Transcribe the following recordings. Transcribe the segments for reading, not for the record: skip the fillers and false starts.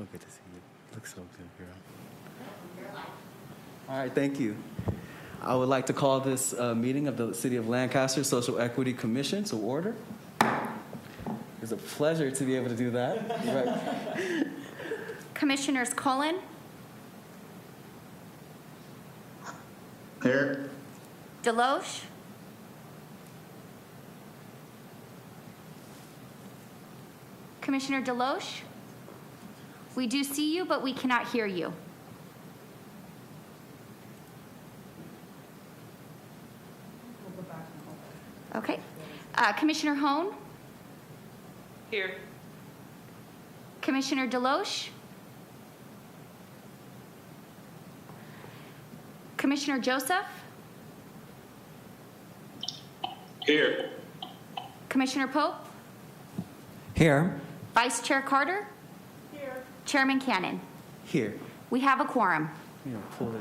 So good to see you. Looks so good, girl. All right, thank you. I would like to call this meeting of the City of Lancaster Social Equity Commission to order. It's a pleasure to be able to do that. Right. Commissioners Cullen, Here. Deloche, Commissioner Deloche, we do see you, but we cannot hear you. Okay. Commissioner Hone? Here. Commissioner Deloche? Commissioner Joseph? Here. Commissioner Pope? Here. Vice Chair Carter? Here. Chairman Cannon? Here. We have a quorum. Here, pull it.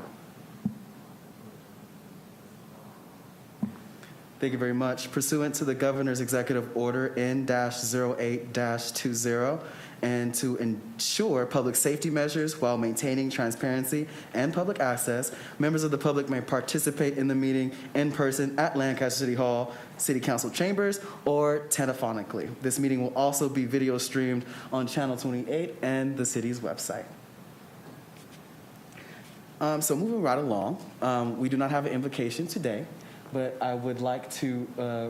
Thank you very much. Pursuant to the Governor's Executive Order N-08-20, and to ensure public safety measures while maintaining transparency and public access, members of the public may participate in the meeting in person at Lancaster City Hall, City Council chambers, or telephonically. This meeting will also be video streamed on Channel 28 and the city's website. So moving right along, we do not have an invocation today, but I would like to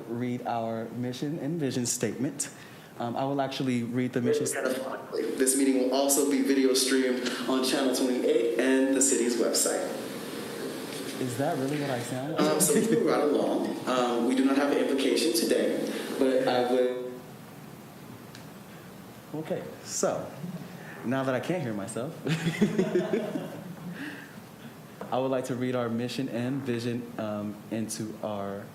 read our mission and vision statement. I will actually read the mission statement. This meeting will also be video streamed on Channel 28 and the city's website. Is that really what I sound? So moving right along, we do not have an invocation today, but I would. Okay, so now that I can't hear myself, I would like to read our mission and vision into our.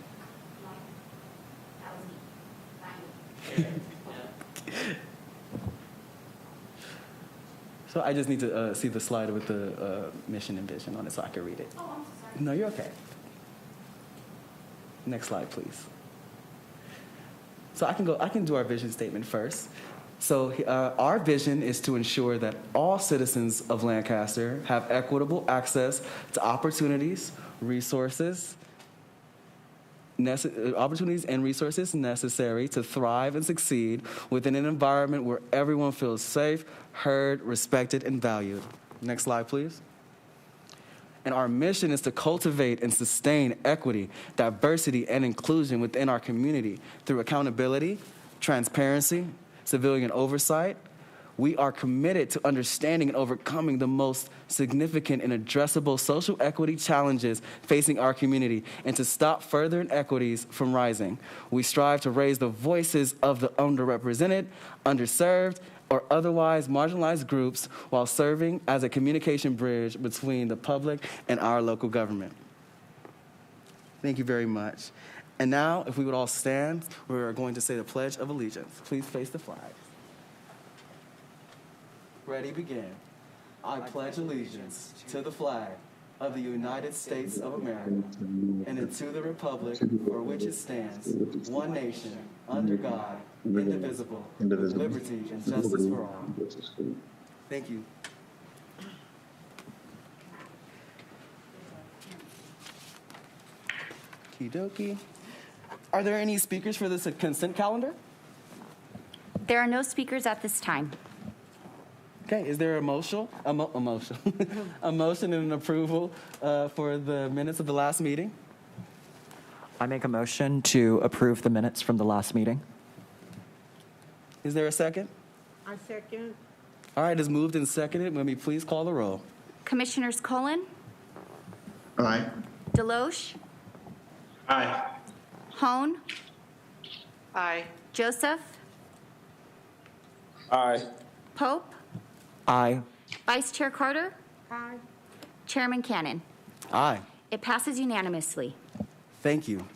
So I just need to see the slide with the mission and vision on it so I can read it. Oh, I'm so sorry. No, you're okay. Next slide, please. So I can do our vision statement first. So our vision is to ensure that all citizens of Lancaster have equitable access to opportunities and resources necessary to thrive and succeed within an environment where everyone feels safe, heard, respected, and valued. Next slide, please. And our mission is to cultivate and sustain equity, diversity, and inclusion within our community through accountability, transparency, civilian oversight. We are committed to understanding and overcoming the most significant and addressable social equity challenges facing our community and to stop further inequities from rising. We strive to raise the voices of the underrepresented, underserved, or otherwise marginalized groups while serving as a communication bridge between the public and our local government. Thank you very much. And now, if we would all stand, we are going to say the Pledge of Allegiance. Please face the flag. Ready, begin. I pledge allegiance to the flag of the United States of America and to the republic for which it stands, one nation, under God, indivisible, with liberty and justice for all. Thank you. Okie dokie. Are there any speakers for this consent calendar? There are no speakers at this time. Okay, is there a motion and an approval for the minutes of the last meeting? I make a motion to approve the minutes from the last meeting. Is there a second? I second. All right, it's moved and seconded. Let me please call the roll. Commissioners Cullen, Aye. Deloche, Aye. Hone, Aye. Joseph, Aye. Pope, Aye. Vice Chair Carter, Aye. Chairman Cannon. Aye. It passes unanimously. Thank you.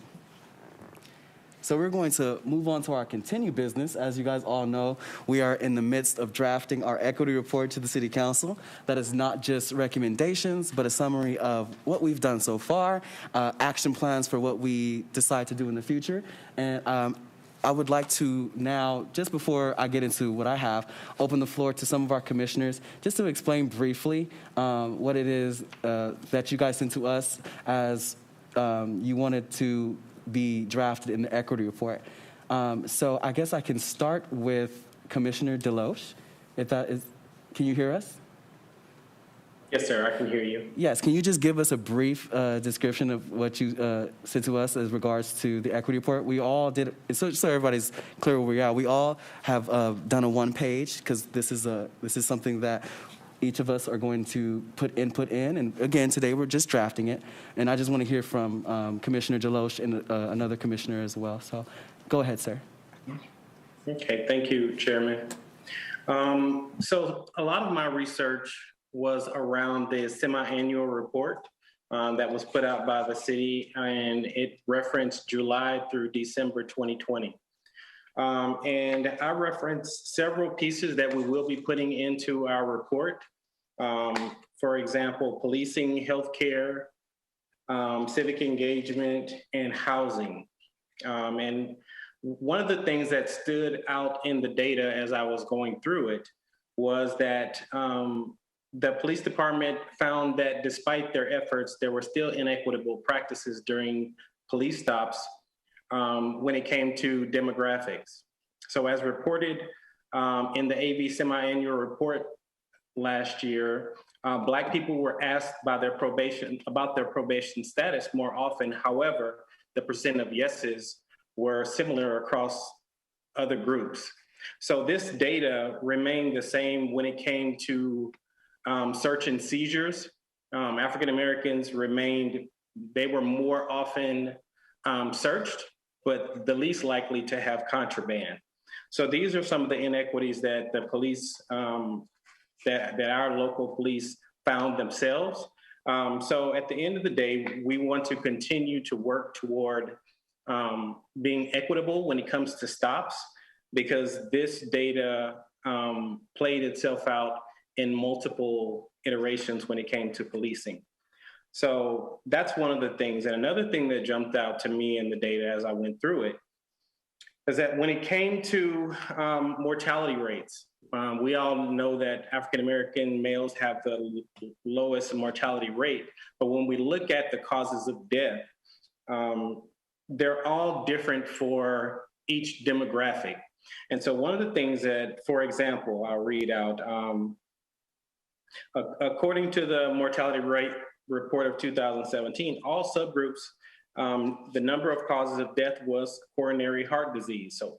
So we're going to move on to our continued business. As you guys all know, we are in the midst of drafting our equity report to the City Council. That is not just recommendations, but a summary of what we've done so far, action plans for what we decide to do in the future. And I would like to now, just before I get into what I have, open the floor to some of our commissioners just to explain briefly what it is that you guys sent to us as you wanted to be drafted in the equity report. So I guess I can start with Commissioner Deloche. If that is, can you hear us? Yes, sir, I can hear you. Yes, can you just give us a brief description of what you sent to us as regards to the equity report? We all did, so everybody's clear where we are. We all have done a one page because this is something that each of us are going to put input in. And again, today we're just drafting it. And I just want to hear from Commissioner Deloche and another commissioner as well. So go ahead, sir. Okay, thank you, Chairman. So a lot of my research was around the semi-annual report that was put out by the city, and it referenced July through December 2020. And I referenced several pieces that we will be putting into our report. For example, policing, healthcare, civic engagement, and housing. And one of the things that stood out in the data as I was going through it was that the police department found that despite their efforts, there were still inequitable practices during police stops when it came to demographics. So as reported in the AV semi-annual report last year, Black people were asked by about their probation status more often. However, the percent of yeses were similar across other groups. So this data remained the same when it came to search and seizures. African Americans they were more often searched, but the least likely to have contraband. So these are some of the inequities that the police, that our local police found themselves. So at the end of the day, we want to continue to work toward being equitable when it comes to stops, because this data played itself out in multiple iterations when it came to policing. So that's one of the things. And another thing that jumped out to me in the data as I went through it is that when it came to mortality rates, we all know that African-American males have the lowest mortality rate, but when we look at the causes of death, they're all different for each demographic. And so one of the things that, for example, I'll read out, according to the mortality rate report of 2017, all subgroups, the number of causes of death was coronary heart disease. So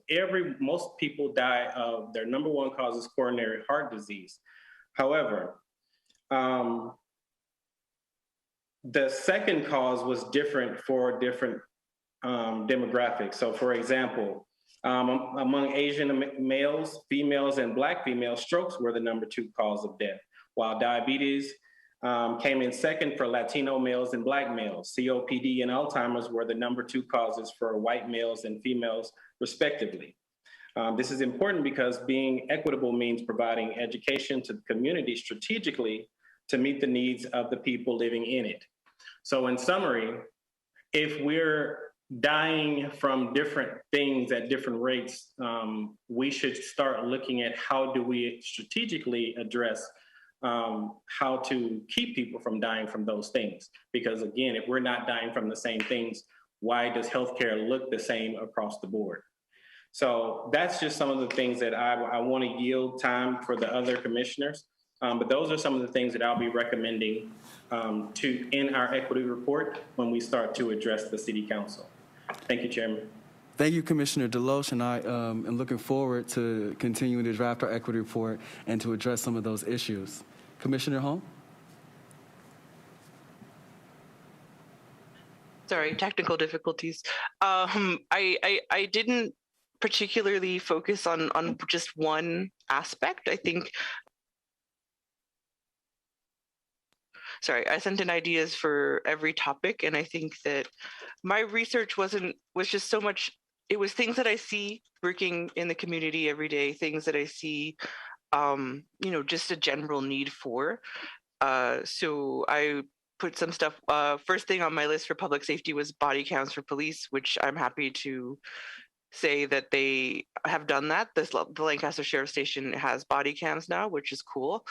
most people die of their number one cause is coronary heart disease. However, the second cause was different for different demographics. So for example, among Asian males, females, and Black females, strokes were the number two cause of death, while diabetes came in second for Latino males and Black males. COPD and Alzheimer's were the number two causes for white males and females, respectively. This is important because being equitable means providing education to the community strategically to meet the needs of the people living in it. So in summary, if we're dying from different things at different rates, we should start looking at how do we strategically address how to keep people from dying from those things. Because again, if we're not dying from the same things, why does healthcare look the same across the board? So that's just some of the things that I want to yield time for the other commissioners. But those are some of the things that I'll be recommending in our equity report when we start to address the City Council. Thank you, Chairman. Thank you, Commissioner Deloche, and I am looking forward to continuing to draft our equity report and to address some of those issues. Commissioner Holm? Sorry, technical difficulties. I didn't particularly focus on just one aspect. I think, I sent in ideas for every topic, and I think that my research was just so much, it was things that I see working in the community every day, things that I see, just a general need for. So I put some stuff, first thing on my list for public safety was body counts for police, which I'm happy to say that they have done that. The Lancaster Sheriff Station has body cams now, which is cool.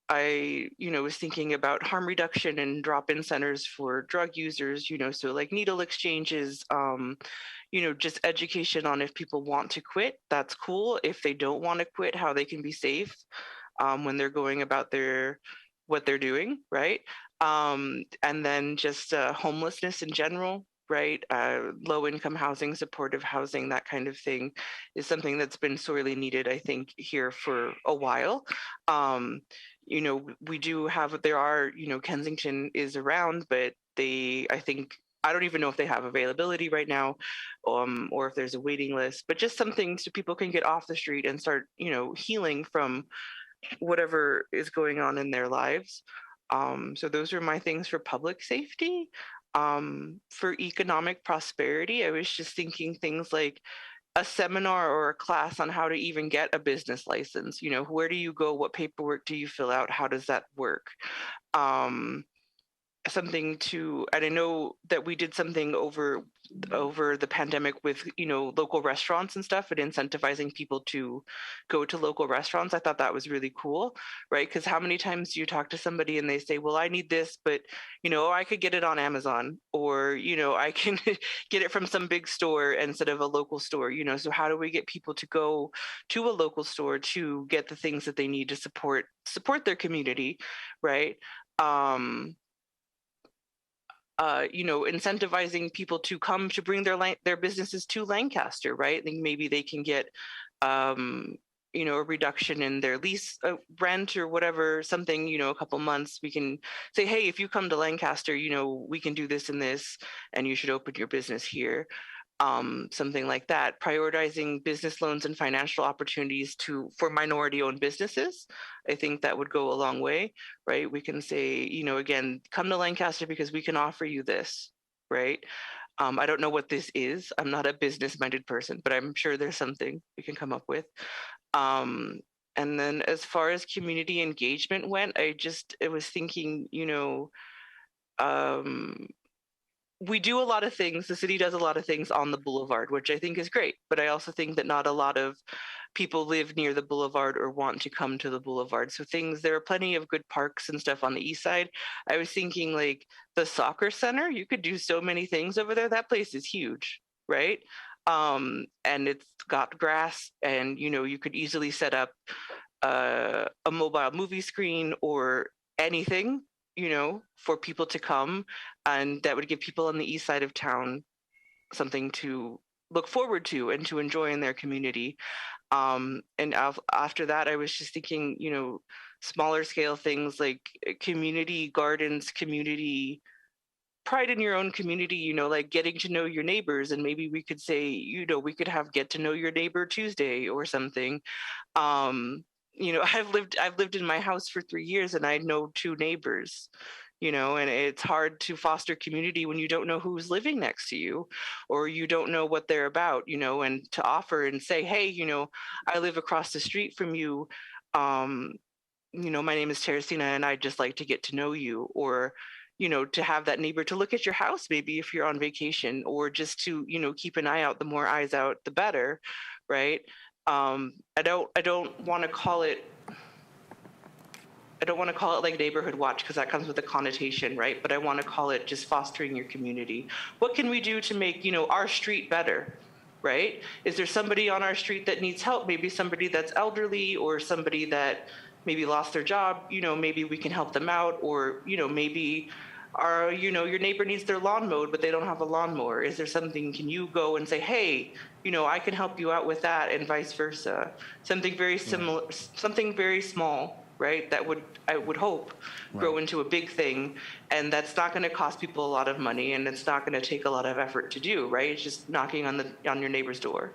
I, was thinking about harm reduction and drop-in centers for drug users, so like needle exchanges, just education on if people want to quit, that's cool. If they don't want to quit, how they can be safe when they're going about what they're doing, right? And then just homelessness in general, right? Low-income housing, supportive housing, that kind of thing is something that's been sorely needed, I think, here for a while. We do have, Kensington is around, but I don't even know if they have availability right now, or if there's a waiting list, but just something so people can get off the street and start, healing from whatever is going on in their lives. So those are my things for public safety. For economic prosperity, I was just thinking things like a seminar or a class on how to even get a business license. Where do you go? What paperwork do you fill out? How does that work? And I know that we did something over the pandemic with local restaurants and stuff, and incentivizing people to go to local restaurants. I thought that was really cool, right? Because how many times do you talk to somebody and they say, well, I need this, but I could get it on Amazon, or I can get it from some big store instead of a local store. So how do we get people to go to a local store to get the things that they need to support their community, right? Incentivizing people to come to bring their businesses to Lancaster, right? I think maybe they can get, a reduction in their lease rent or whatever, something, a couple months. We can say, hey, if you come to Lancaster, we can do this and this, and you should open your business here. Something like that, prioritizing business loans and financial opportunities for minority-owned businesses. I think that would go a long way, right? We can say, again, come to Lancaster because we can offer you this, right? I don't know what this is. I'm not a business-minded person, but I'm sure there's something we can come up with. And then as far as community engagement went, I was thinking, we do a lot of things. The city does a lot of things on the boulevard, which I think is great. But I also think that not a lot of people live near the boulevard or want to come to the boulevard. So there are plenty of good parks and stuff on the east side. I was thinking like the soccer center, you could do so many things over there. That place is huge, right? And it's got grass, and you could easily set up a mobile movie screen or anything, for people to come, and that would give people on the east side of town something to look forward to and to enjoy in their community. And after that, I was just thinking, smaller scale things like community gardens, community pride in your own community, like getting to know your neighbors. And maybe we could say, we could have get to know your neighbor Tuesday or something. I've lived in my house for 3 years, and I know 2 neighbors, and it's hard to foster community when you don't know who's living next to you, or you don't know what they're about, and to offer and say, hey, I live across the street from you. My name is Teresina, and I'd just like to get to know you, or, to have that neighbor to look at your house, maybe if you're on vacation, or just to, keep an eye out. The more eyes out, the better, right? I don't want to call it like neighborhood watch, because that comes with a connotation, right? But I want to call it just fostering your community. What can we do to make, our street better, right? Is there somebody on our street that needs help? Maybe somebody that's elderly, or somebody that maybe lost their job, maybe we can help them out, or, maybe your neighbor needs their lawn mowed, but they don't have a lawnmower. Is there something, can you go and say, hey, I can help you out with that, and vice versa? Something very similar, something very small, right? That I would hope, grow into a big thing. And that's not going to cost people a lot of money, and it's not going to take a lot of effort to do, right? It's just knocking on your neighbor's door.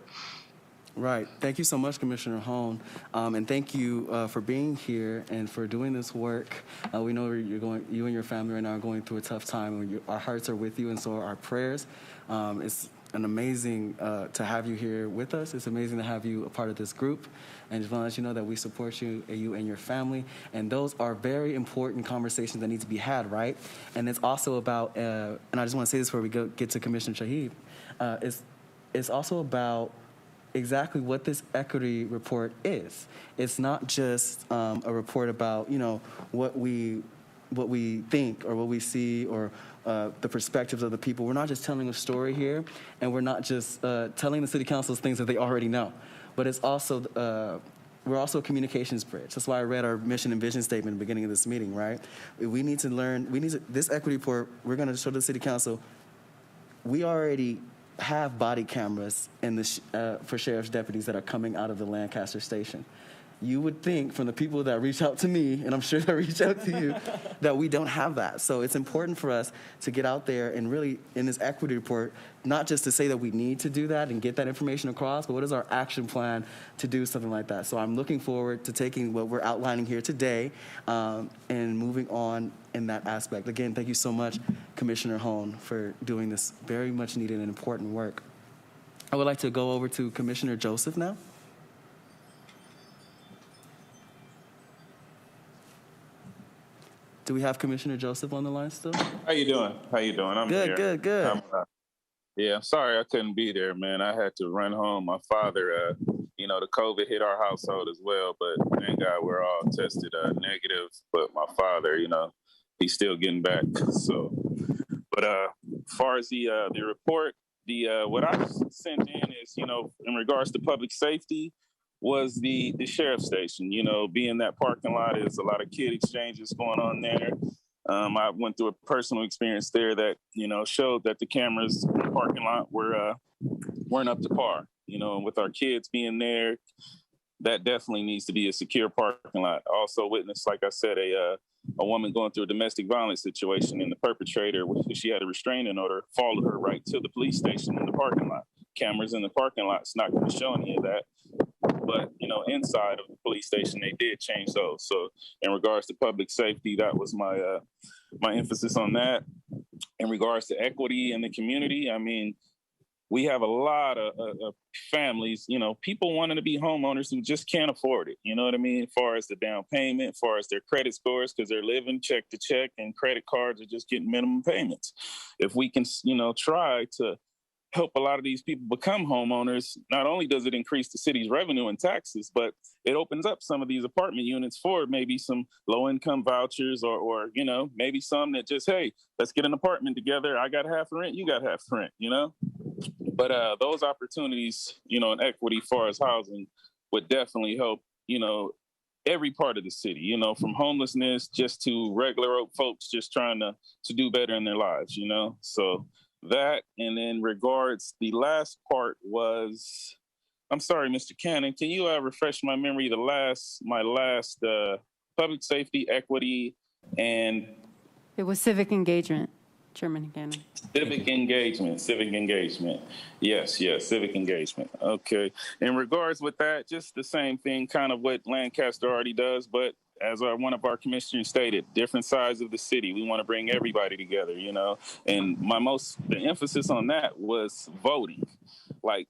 Right. Thank you so much, Commissioner Hone. And thank you for being here and for doing this work. We know you and your family right now are going through a tough time, and our hearts are with you, and so are our prayers. It's amazing to have you here with us. It's amazing to have you a part of this group. And just want to let you know that we support you and your family. And those are very important conversations that need to be had, right? And it's also about, and I just want to say this before we get to Commissioner Shahid, it's also about exactly what this equity report is. It's not just a report about, what we think or what we see or the perspectives of the people. We're not just telling a story here, and we're not just telling the city councils things that they already know. But it's also we're also a communications bridge. That's why I read our mission and vision statement at the beginning of this meeting, right? We need to learn, this equity report, we're gonna show the city council, we already have body cameras for sheriff's deputies that are coming out of the Lancaster station. You would think from the people that reach out to me, and I'm sure they reach out to you, that we don't have that. So it's important for us to get out there and really, in this equity report, not just to say that we need to do that and get that information across, but what is our action plan to do something like that? So I'm looking forward to taking what we're outlining here today and moving on in that aspect. Again, thank you so much, Commissioner Hone, for doing this very much needed and important work. I would like to go over to Commissioner Joseph now. Do we have Commissioner Joseph on the line still? How you doing? I'm good, here. good. Yeah, I'm sorry I couldn't be there, man. I had to run home. My father, the COVID hit our household as well, but thank God we're all tested negative. But my father, he's still getting back. So, but as far as the report, what I sent in is, in regards to public safety, was the sheriff's station. Being that parking lot is a lot of kid exchanges going on there. I went through a personal experience there that, showed that the cameras in the parking lot weren't up to par. And with our kids being there, that definitely needs to be a secure parking lot. I also witnessed, like I said, a woman going through a domestic violence situation, and the perpetrator, she had a restraining order, followed her right to the police station in the parking lot. Cameras in the parking lot's not going to show any of that. But, inside of the police station, they did change those. So in regards to public safety, that was my emphasis on that. In regards to equity in the community, I mean, we have a lot of families, people wanting to be homeowners who just can't afford it. You know what I mean? As far as the down payment, as far as their credit scores, because they're living check to check and credit cards are just getting minimum payments. If we can, try to help a lot of these people become homeowners, not only does it increase the city's revenue and taxes, but it opens up some of these apartment units for maybe some low-income vouchers or maybe some that just, hey, let's get an apartment together. I got half the rent, you got half the rent, But those opportunities, in equity as far as housing would definitely help, every part of the city, from homelessness just to regular folks just trying to do better in their lives, So that, and in regards, the last part was, I'm sorry, Mr. Cannon, can you refresh my memory? My last public safety, equity, and it was civic engagement, Chairman Cannon. Civic engagement. Yes, civic engagement. Okay. In regards with that, just the same thing, kind of what Lancaster already does, but as one of our commissioners stated, different sides of the city. We want to bring everybody together, And the emphasis on that was voting.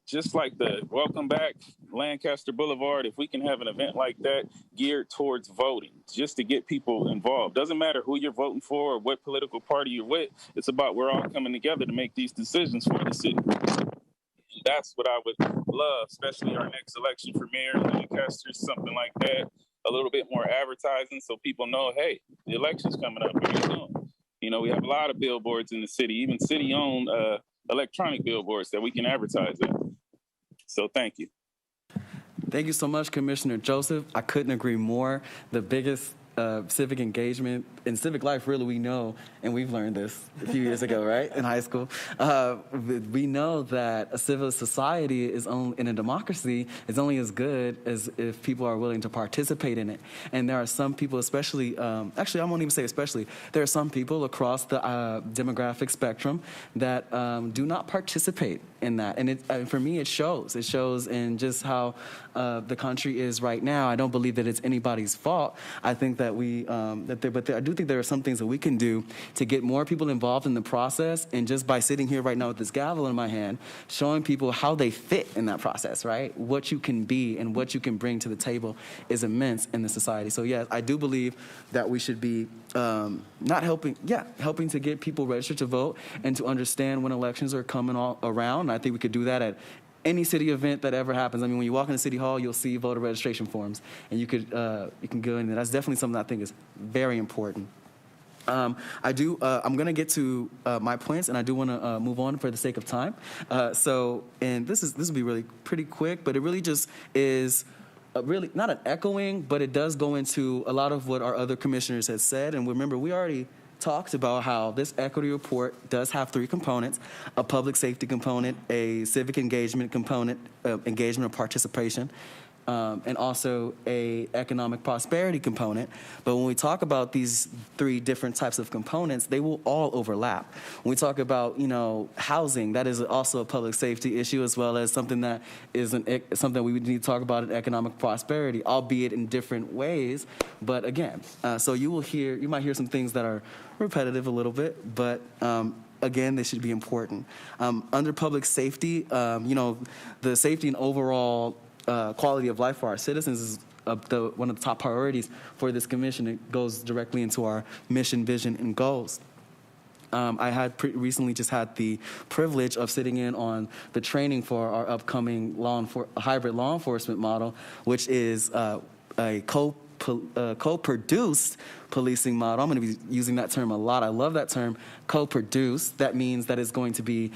Just like the Welcome Back Lancaster Boulevard, if we can have an event like that geared towards voting, just to get people involved. Doesn't matter who you're voting for or what political party you're with. It's about we're all coming together to make these decisions for the city. And that's what I would love, especially our next election for mayor in Lancaster, something like that. A little bit more advertising so people know, hey, the election's coming up very soon. We have a lot of billboards in the city, even city-owned electronic billboards that we can advertise at. So thank you. Thank you so much, Commissioner Joseph. I couldn't agree more. The biggest civic engagement in civic life, really, we know, and we've learned this a few years ago, right, in high school. We know that a civil society in a democracy is only as good as if people are willing to participate in it. And there are some people, especially, actually, I won't even say especially, there are some people across the demographic spectrum that do not participate in that. And for me, it shows. It shows in just how the country is right now. I don't believe that it's anybody's fault. I think that I do think there are some things that we can do to get more people involved in the process. And just by sitting here right now with this gavel in my hand, showing people how they fit in that process, right? What you can be and what you can bring to the table is immense in the society. So yes, I do believe that we should be helping to get people registered to vote and to understand when elections are coming all around. I think we could do that any city event that ever happens. I mean, when you walk into City Hall, you'll see voter registration forms, and you can go in there. That's definitely something I think is very important. I'm going to get to my points, and I do want to move on for the sake of time. And this will be really pretty quick, but it really just is really not an echoing, but it does go into a lot of what our other commissioners had said. And remember, we already talked about how this equity report does have 3 components: a public safety component, a civic engagement component, engagement or participation, and also a economic prosperity component. But when we talk about these 3 different types of components, they will all overlap. When we talk about, housing, that is also a public safety issue, as well as something that is something we would need to talk about in economic prosperity, albeit in different ways. But again, so you might hear some things that are repetitive a little bit, but again, they should be important. Under public safety, the safety and overall quality of life for our citizens is one of the top priorities for this commission. It goes directly into our mission, vision, and goals. I had recently just had the privilege of sitting in on the training for our upcoming hybrid law enforcement model, which is a co-produced policing model. I'm going to be using that term a lot. I love that term, co-produced. That means that it's going to be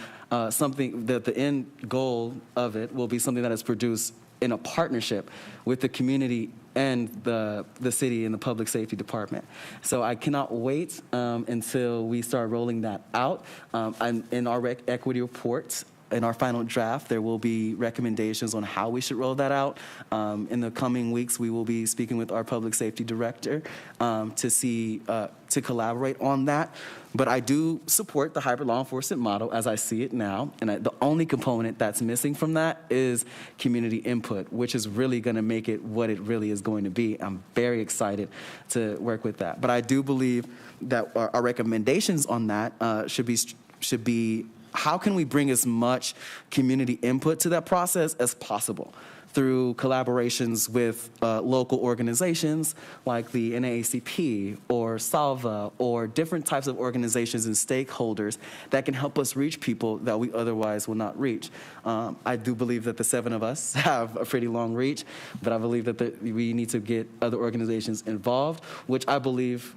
something that the end goal of it will be something that is produced in a partnership with the community and the city and the public safety department. So I cannot wait until we start rolling that out. In our equity reports, in our final draft, there will be recommendations on how we should roll that out. In the coming weeks, we will be speaking with our public safety director to collaborate on that. But I do support the hybrid law enforcement model as I see it now. And the only component that's missing from that is community input, which is really going to make it what it really is going to be. I'm very excited to work with that. But I do believe that our recommendations on that should be how can we bring as much community input to that process as possible through collaborations with local organizations like the NAACP or SALVA or different types of organizations and stakeholders that can help us reach people that we otherwise will not reach. I do believe that the 7 of us have a pretty long reach, but I believe that we need to get other organizations involved, which I believe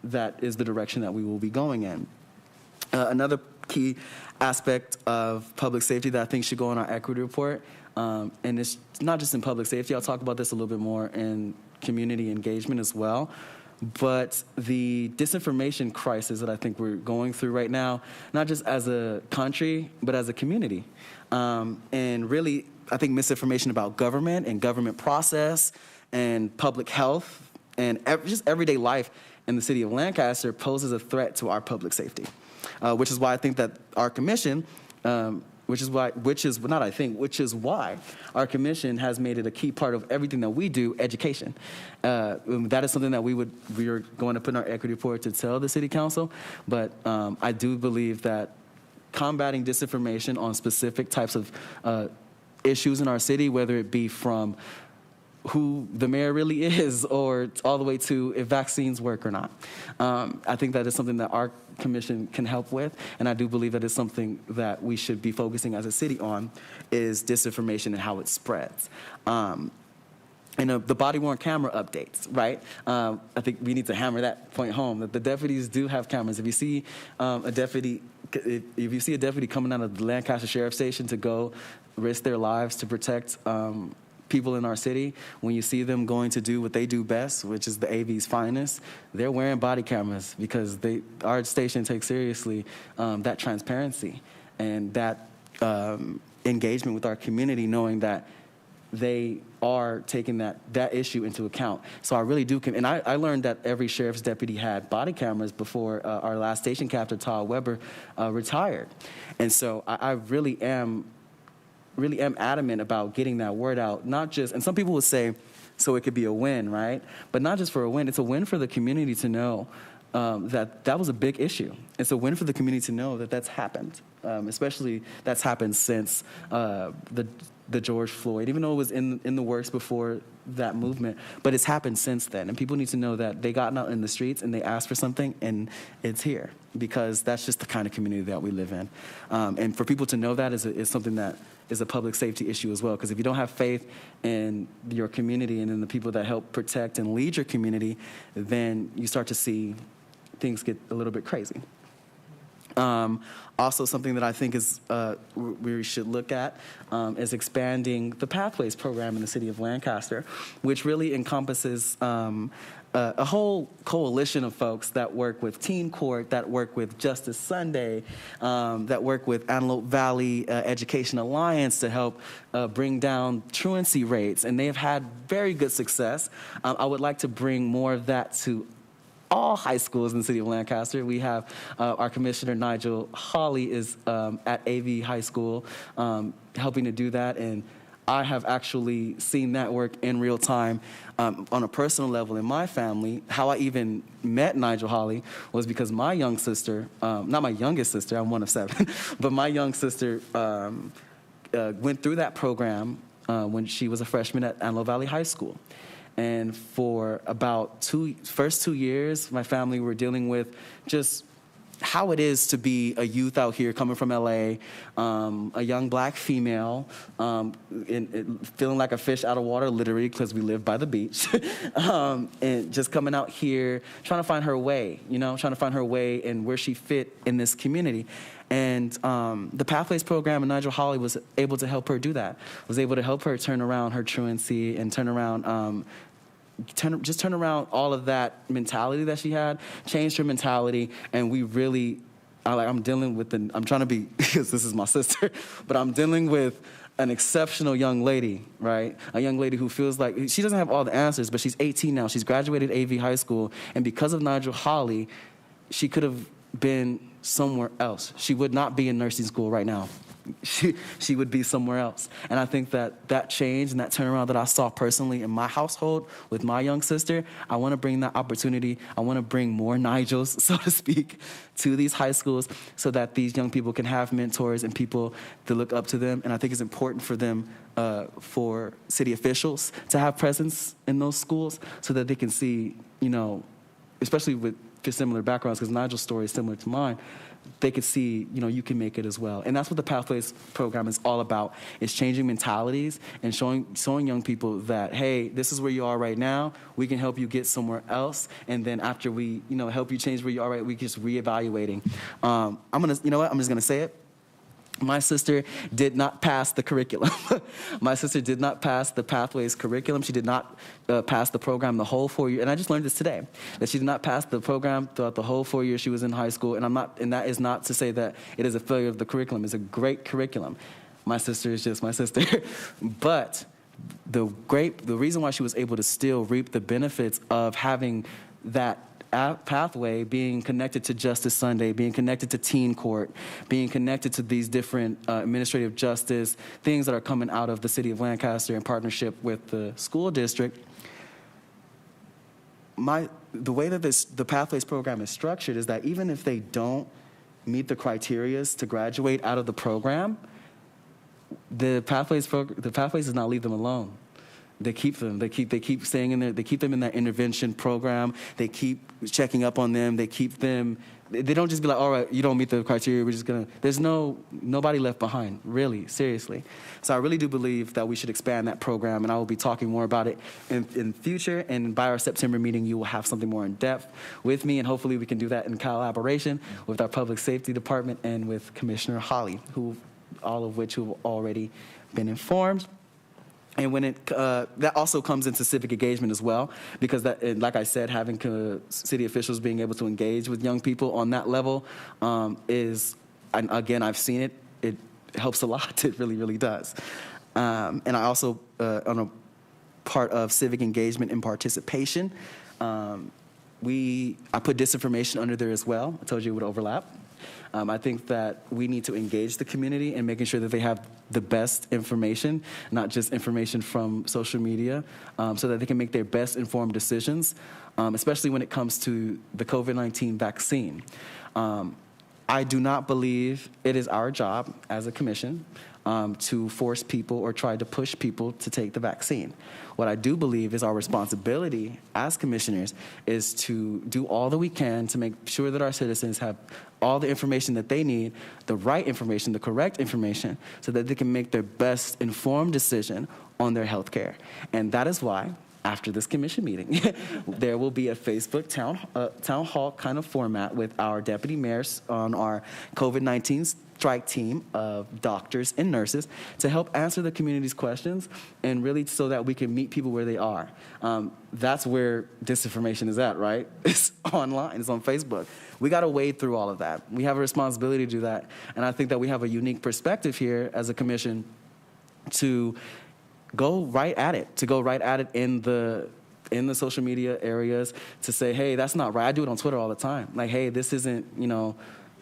that is the direction that we will be going in. Another key aspect of public safety that I think should go in our equity report, and it's not just in public safety. I'll talk about this a little bit more in community engagement as well. But the disinformation crisis that I think we're going through right now, not just as a country, but as a community. And really, I think misinformation about government and government process and public health and just everyday life in the city of Lancaster poses a threat to our public safety. Which is why I think that our commission, which is why our commission has made it a key part of everything that we do, education. That is something that we are going to put in our equity report to tell the city council. But I do believe that combating disinformation on specific types of issues in our city, whether it be from who the mayor really is or all the way to if vaccines work or not. I think that is something that our commission can help with, and I do believe that is something that we should be focusing as a city on, is disinformation and how it spreads. And the body-worn camera updates, right? I think we need to hammer that point home, that the deputies do have cameras. If you see a deputy coming out of the Lancaster Sheriff's Station to go risk their lives to protect people in our city, when you see them going to do what they do best, which is the AV's finest, they're wearing body cameras because our station takes seriously that transparency and that engagement with our community, knowing that they are taking that issue into account. So I really do, and I learned that every sheriff's deputy had body cameras before our last station captain, Todd Weber, retired. And so I really am adamant about getting that word out, not just, and some people would say, so it could be a win, right? But not just for a win, it's a win for the community to know that was a big issue. It's a win for the community to know that that's happened, especially that's happened since the George Floyd, even though it was in the works before that movement, but it's happened since then. And people need to know that they got out in the streets and they asked for something, and it's here, because that's just the kind of community that we live in. And for people to know that is something that is a public safety issue as well, because if you don't have faith in your community and in the people that help protect and lead your community, then you start to see things get a little bit crazy. Also, something that I think is we should look at is expanding the Pathways program in the city of Lancaster, which really encompasses a whole coalition of folks that work with Teen Court, that work with Justice Sunday, that work with Antelope Valley Education Alliance to help bring down truancy rates, and they have had very good success. I would like to bring more of that to all high schools in the city of Lancaster. We have our commissioner, Nigel Hawley, is at AV High School helping to do that. And I have actually seen that work in real time on a personal level in my family. How I even met Nigel Hawley was because my young sister, not my youngest sister, I'm one of 7, but my young sister went through that program when she was a freshman at Antelope Valley High School. And for about first 2 years, my family were dealing with just how it is to be a youth out here coming from LA, a young black female, feeling like a fish out of water, literally, because we live by the beach, and just coming out here, trying to find her way, trying to find her way and where she fit in this community. And the Pathways program, and Nigel Hawley was able to help her do that, was able to help her turn around her truancy and turn around all of that mentality that she had, changed her mentality, and we really, I'm dealing with I'm trying to be, because this is my sister, but I'm dealing with an exceptional young lady, right? A young lady who feels like, she doesn't have all the answers, but she's 18 now, she's graduated AV High School, and because of Nigel Hawley, she could have been somewhere else. She would not be in nursing school right now. She would be somewhere else. And I think that change and that turnaround that I saw personally in my household with my young sister, I want to bring that opportunity. I want to bring more Nigels, so to speak, to these high schools so that these young people can have mentors and people to look up to them. And I think it's important for them, for city officials to have presence in those schools so that they can see, especially with similar backgrounds, because Nigel's story is similar to mine, they could see, you can make it as well. And that's what the Pathways program is all about, is changing mentalities and showing young people that, hey, this is where you are right now. We can help you get somewhere else. And then after we, help you change where you are right, we just reevaluating. I'm just going to say it. My sister did not pass the curriculum. My sister did not pass the Pathways curriculum. She did not pass the program the whole 4 years. And I just learned this today, that she did not pass the program throughout the whole 4 years she was in high school. And that is not to say that it is a failure of the curriculum. It's a great curriculum. My sister is just my sister. But the reason why she was able to still reap the benefits of having that pathway, being connected to Justice Sunday, being connected to Teen Court, being connected to these different administrative justice, things that are coming out of the city of Lancaster in partnership with the school district. The way that the Pathways program is structured is that even if they don't meet the criteria to graduate out of the program, the Pathways does not leave them alone. They keep them. They keep staying in there. They keep them in that intervention program. They keep checking up on them. They keep them. They don't just be like, all right, you don't meet the criteria. We're just gonna. There's nobody left behind. Really, seriously. So I really do believe that we should expand that program, and I will be talking more about it in future. And by our September meeting, you will have something more in depth with me, and hopefully we can do that in collaboration with our public safety department and with Commissioner Hawley, all of which have already been informed. And when that also comes into civic engagement as well, because like I said, having city officials being able to engage with young people on that level is, and again, I've seen it. It helps a lot. It really, really does. And I also, on a part of civic engagement and participation, I put disinformation under there as well. I told you it would overlap. I think that we need to engage the community in making sure that they have the best information, not just information from social media, so that they can make their best informed decisions, especially when it comes to the COVID-19 vaccine. I do not believe it is our job as a commission to force people or try to push people to take the vaccine. What I do believe is our responsibility as commissioners is to do all that we can to make sure that our citizens have all the information that they need, the right information, the correct information, so that they can make their best informed decision on their health care. And that is why, after this commission meeting, there will be a Facebook town hall kind of format with our deputy mayors on our COVID-19 strike team of doctors and nurses to help answer the community's questions and really so that we can meet people where they are. That's where disinformation is at, right? It's online, it's on Facebook. We got to wade through all of that. We have a responsibility to do that. And I think that we have a unique perspective here as a commission to go right at it in the social media areas to say, hey, that's not right. I do it on Twitter all the time. Like, hey, this isn't,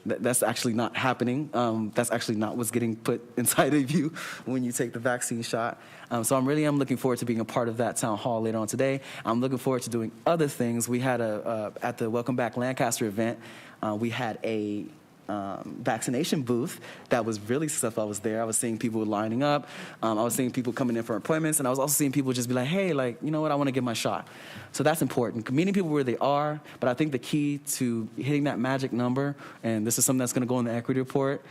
that's actually not happening. That's actually not what's getting put inside of you when you take the vaccine shot. So I'm looking forward to being a part of that town hall later on today. I'm looking forward to doing other things. We had at the Welcome Back Lancaster event, we had a vaccination booth that was really successful. I was there. I was seeing people lining up. I was seeing people coming in for appointments, and I was also seeing people just be like, hey, like, you know what, I want to get my shot. So that's important, meeting people where they are. But I think the key to hitting that magic number, and this is something that's going to go in the equity report,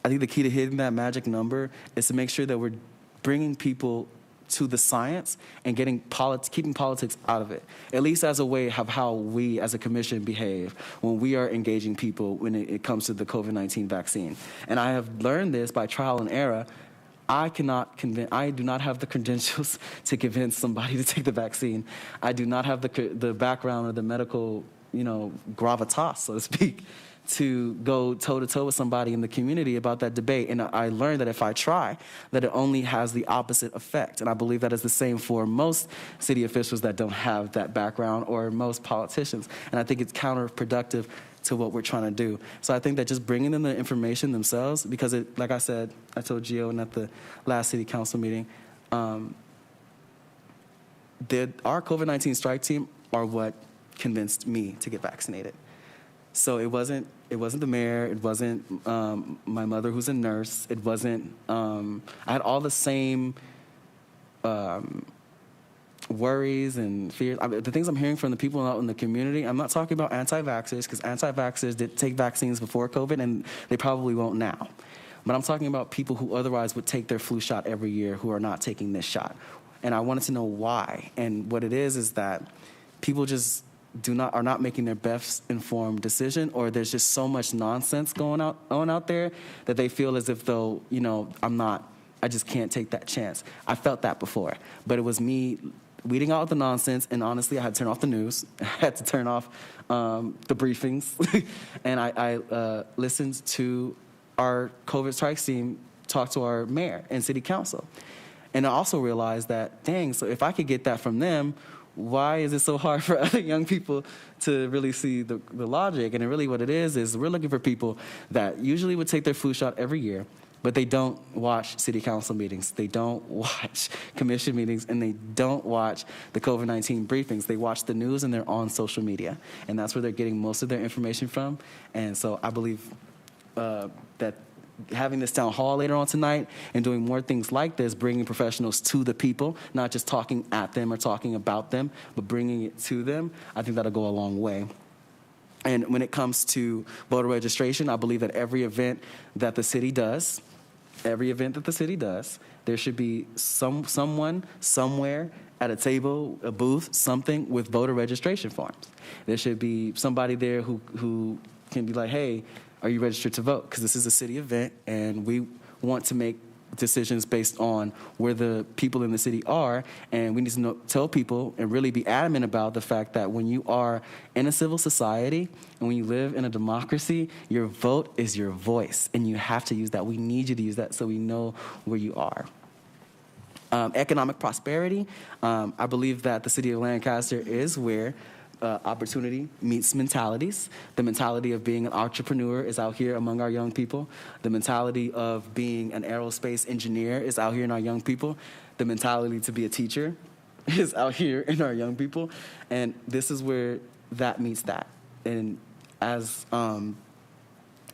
I think the key to hitting that magic number is to make sure that we're bringing people to the science and keeping politics out of it, at least as a way of how we as a commission behave when we are engaging people when it comes to the COVID-19 vaccine. And I have learned this by trial and error. I do not have the credentials to convince somebody to take the vaccine. I do not have the background or the medical, gravitas, so to speak, to go toe-to-toe with somebody in the community about that debate. And I learned that if I try, that it only has the opposite effect. And I believe that is the same for most city officials that don't have that background or most politicians. And I think it's counterproductive to what we're trying to do. So I think that just bringing them the information themselves, because like I said, I told Gio and at the last city council meeting, our COVID-19 strike team are what convinced me to get vaccinated. So it wasn't the mayor, it wasn't my mother who's a nurse, it wasn't, I had all the same worries and fears. The things I'm hearing from the people out in the community, I'm not talking about anti-vaxxers, because anti-vaxxers did take vaccines before COVID and they probably won't now. But I'm talking about people who otherwise would take their flu shot every year who are not taking this shot. And I wanted to know why. And what it is that people just are not making their best informed decision, or there's just so much nonsense going on out there that they feel as if though, I just can't take that chance. I felt that before, but it was me weeding out the nonsense, and honestly, I had to turn off the news. I had to turn off the briefings, and I listened to our COVID strike team talk to our mayor and city council. And I also realized that, dang, so if I could get that from them, why is it so hard for other young people to really see the logic? And really what it is we're looking for people that usually would take their flu shot every year, but they don't watch city council meetings, they don't watch commission meetings, and they don't watch the COVID-19 briefings. They watch the news and they're on social media. And that's where they're getting most of their information from. And so I believe that having this town hall later on tonight and doing more things like this, bringing professionals to the people, not just talking at them or talking about them, but bringing it to them, I think that'll go a long way. And when it comes to voter registration, I believe that every event that the city does, there should be someone somewhere at a table, a booth, something with voter registration forms. There should be somebody there who can be like, hey, are you registered to vote? Because this is a city event, and we want to make decisions based on where the people in the city are, and we need to tell people and really be adamant about the fact that when you are in a civil society and when you live in a democracy, your vote is your voice, and you have to use that. We need you to use that so we know where you are. Economic prosperity, I believe that the city of Lancaster is where opportunity meets mentalities. The mentality of being an entrepreneur is out here among our young people. The mentality of being an aerospace engineer is out here in our young people. The mentality to be a teacher is out here in our young people. And this is where that meets that. And as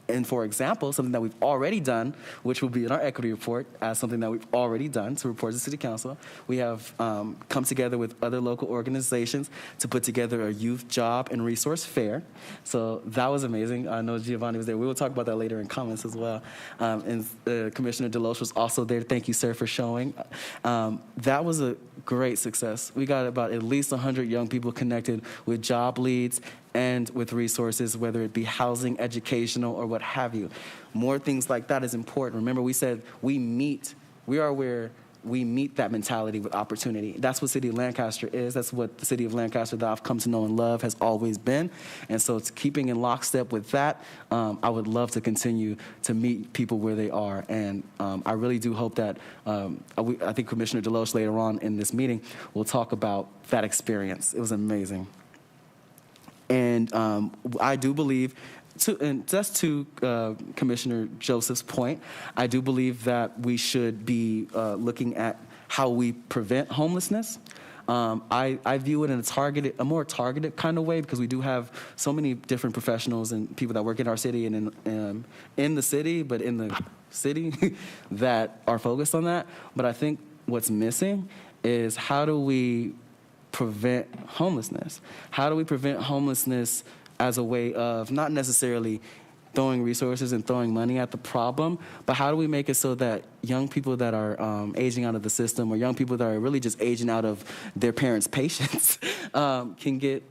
And for example, something that we've already done, which will be in our equity report as something that we've already done to report to City Council, we have come together with other local organizations to put together a youth job and resource fair. So that was amazing. I know Giovanni was there. We will talk about that later in comments as well. And Commissioner Deloche was also there. Thank you, sir, for showing. That was a great success. We got about at least 100 young people connected with job leads and with resources, whether it be housing, educational, or what have you. More things like that is important. Remember, we said we are where we meet that mentality with opportunity. That's what City of Lancaster is. That's what the City of Lancaster that I've come to know and love has always been. And so it's keeping in lockstep with that. I would love to continue to meet people where they are. And I really do hope that, I think Commissioner Deloche later on in this meeting will talk about that experience. It was amazing. And I do believe, and just to Commissioner Joseph's point, I do believe that we should be looking at how we prevent homelessness. I view it in a more targeted kind of way, because we do have so many different professionals and people that work in our city and in the city, but in the city that are focused on that. But I think what's missing is, how do we prevent homelessness? How do we prevent homelessness as a way of not necessarily throwing resources and throwing money at the problem, but how do we make it so that young people that are aging out of the system, or young people that are really just aging out of their parents' patience, can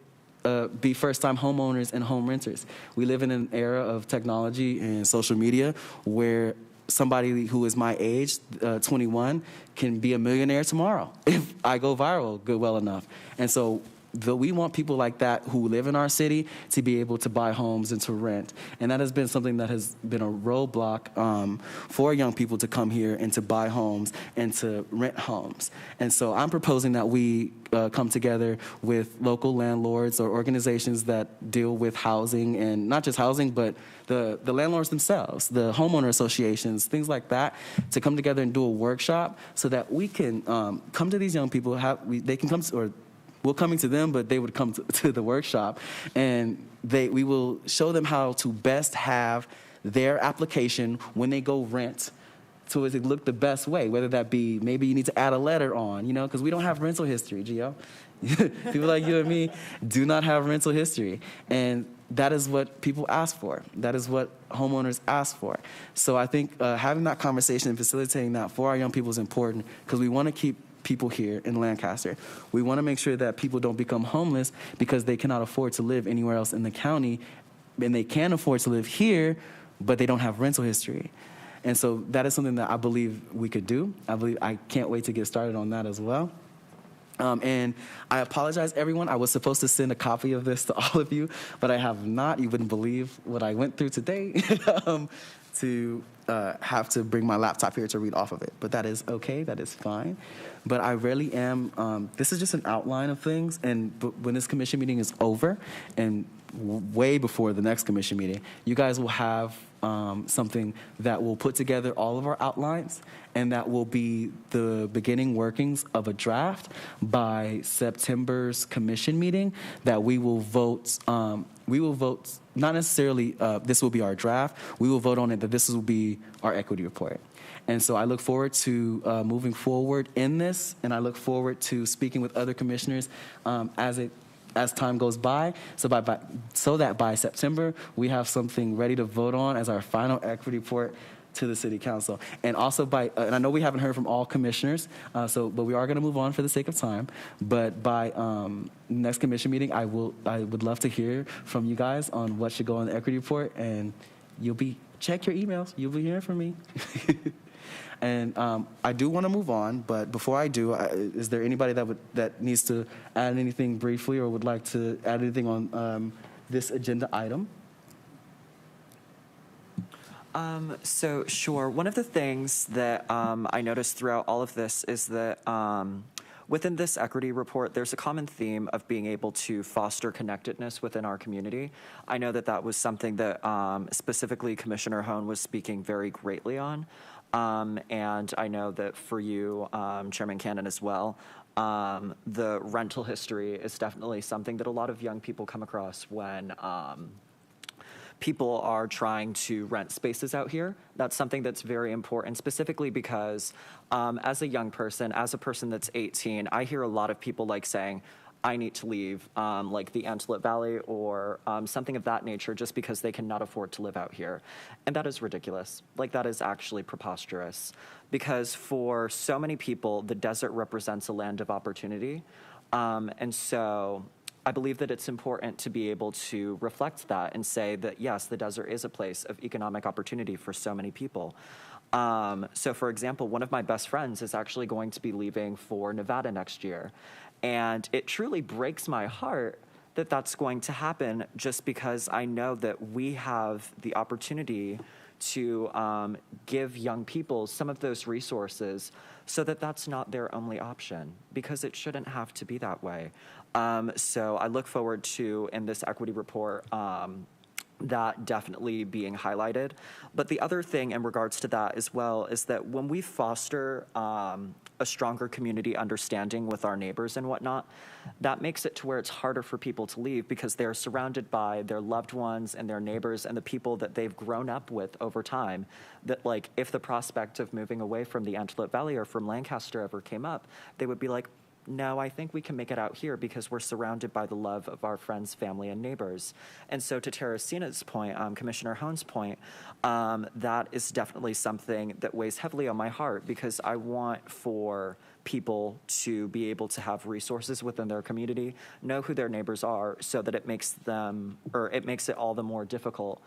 be first-time homeowners and home renters? We live in an era of technology and social media where somebody who is my age, 21, can be a millionaire tomorrow if I go viral well enough. And so we want people like that who live in our city to be able to buy homes and to rent. And that has been something that has been a roadblock for young people to come here and to buy homes and to rent homes. And so I'm proposing that we come together with local landlords or organizations that deal with housing, and not just housing, but the landlords themselves, the homeowner associations, things like that, to come together and do a workshop so that we can come to these young people. They can come to, or we're coming to them, but they would come to the workshop, and we will show them how to best have their application when they go rent, so it look the best way, whether that be maybe you need to add a letter on, because we don't have rental history, Gio. People like you and me do not have rental history, and that is what people ask for. That is what homeowners ask for. So I think having that conversation and facilitating that for our young people is important, because we want to keep people here in Lancaster. We want to make sure that people don't become homeless because they cannot afford to live anywhere else in the county, and they can afford to live here, but they don't have rental history. And so that is something that I believe we could do. I can't wait to get started on that as well. And I apologize, everyone. I was supposed to send a copy of this to all of you, but I have not. You wouldn't believe what I went through today to have to bring my laptop here to read off of it. But that is okay. That is fine. But I really am. This is just an outline of things. And when this commission meeting is over, and way before the next commission meeting, you guys will have something that will put together all of our outlines, and that will be the beginning workings of a draft by September's commission meeting that we will vote. We will vote, not necessarily this will be our draft. We will vote on it that this will be our equity report. And so I look forward to moving forward in this, and I look forward to speaking with other commissioners as time goes by, so that by September, we have something ready to vote on as our final equity report to the City Council. And also and I know we haven't heard from all commissioners, but we are going to move on for the sake of time. But by next commission meeting, I would love to hear from you guys on what should go on the equity report, and check your emails. You'll be hearing from me. And I do want to move on, but before I do, is there anybody that needs to add anything briefly, or would like to add anything on this agenda item? So sure. One of the things that I noticed throughout all of this is that within this equity report, there's a common theme of being able to foster connectedness within our community. I know that was something that specifically Commissioner Hone was speaking very greatly on. And I know that for you, Chairman Cannon, as well, the rental history is definitely something that a lot of young people come across when people are trying to rent spaces out here. That's something that's very important, specifically because as a young person, as a person that's 18, I hear a lot of people like saying, I need to leave like the Antelope Valley or something of that nature just because they cannot afford to live out here. And that is ridiculous. Like, that is actually preposterous. Because for so many people, the desert represents a land of opportunity. And so I believe that it's important to be able to reflect that and say that, yes, the desert is a place of economic opportunity for so many people. So, for example, one of my best friends is actually going to be leaving for Nevada next year. And it truly breaks my heart that that's going to happen just because I know that we have the opportunity to give young people some of those resources so that that's not their only option, because it shouldn't have to be that way. So I look forward to, in this equity report, that definitely being highlighted. But the other thing in regards to that as well is that when we foster a stronger community understanding with our neighbors and whatnot, that makes it to where it's harder for people to leave because they're surrounded by their loved ones and their neighbors and the people that they've grown up with over time. That, like, if the prospect of moving away from the Antelope Valley or from Lancaster ever came up, they would be like, no, I think we can make it out here because we're surrounded by the love of our friends, family, and neighbors. And so to Teresina's point, Commissioner Hohn's point, that is definitely something that weighs heavily on my heart because I want for people to be able to have resources within their community, know who their neighbors are, so that it makes it all the more difficult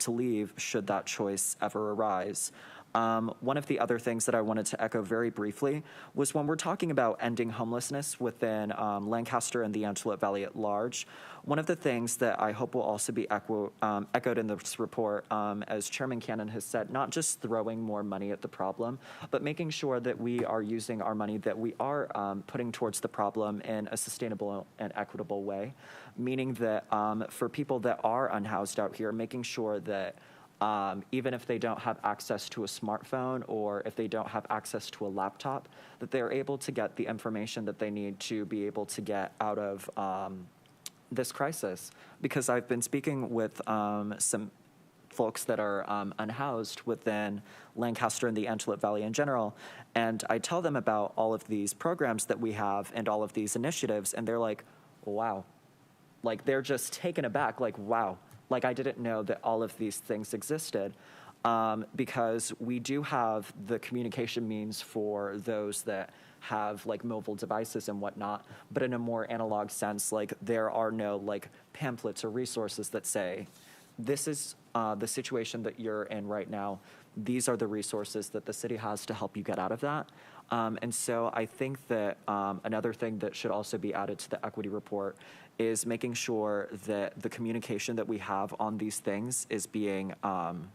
to leave should that choice ever arise. One of the other things that I wanted to echo very briefly was when we're talking about ending homelessness within Lancaster and the Antelope Valley at large, one of the things that I hope will also be echoed in this report, as Chairman Cannon has said, not just throwing more money at the problem, but making sure that we are using our money that we are putting towards the problem in a sustainable and equitable way, meaning that for people that are unhoused out here, making sure that even if they don't have access to a smartphone or if they don't have access to a laptop, that they're able to get the information that they need to be able to get out of this crisis. Because I've been speaking with some folks that are unhoused within Lancaster and the Antelope Valley in general, and I tell them about all of these programs that we have and all of these initiatives, and they're like, wow. Like, they're just taken aback, like, wow. Like, I didn't know that all of these things existed, because we do have the communication means for those that have, like, mobile devices and whatnot, but in a more analog sense, like, there are no, like, pamphlets or resources that say, this is the situation that you're in right now. These are the resources that the city has to help you get out of that. And so I think that another thing that should also be added to the equity report is making sure that the communication that we have on these things is being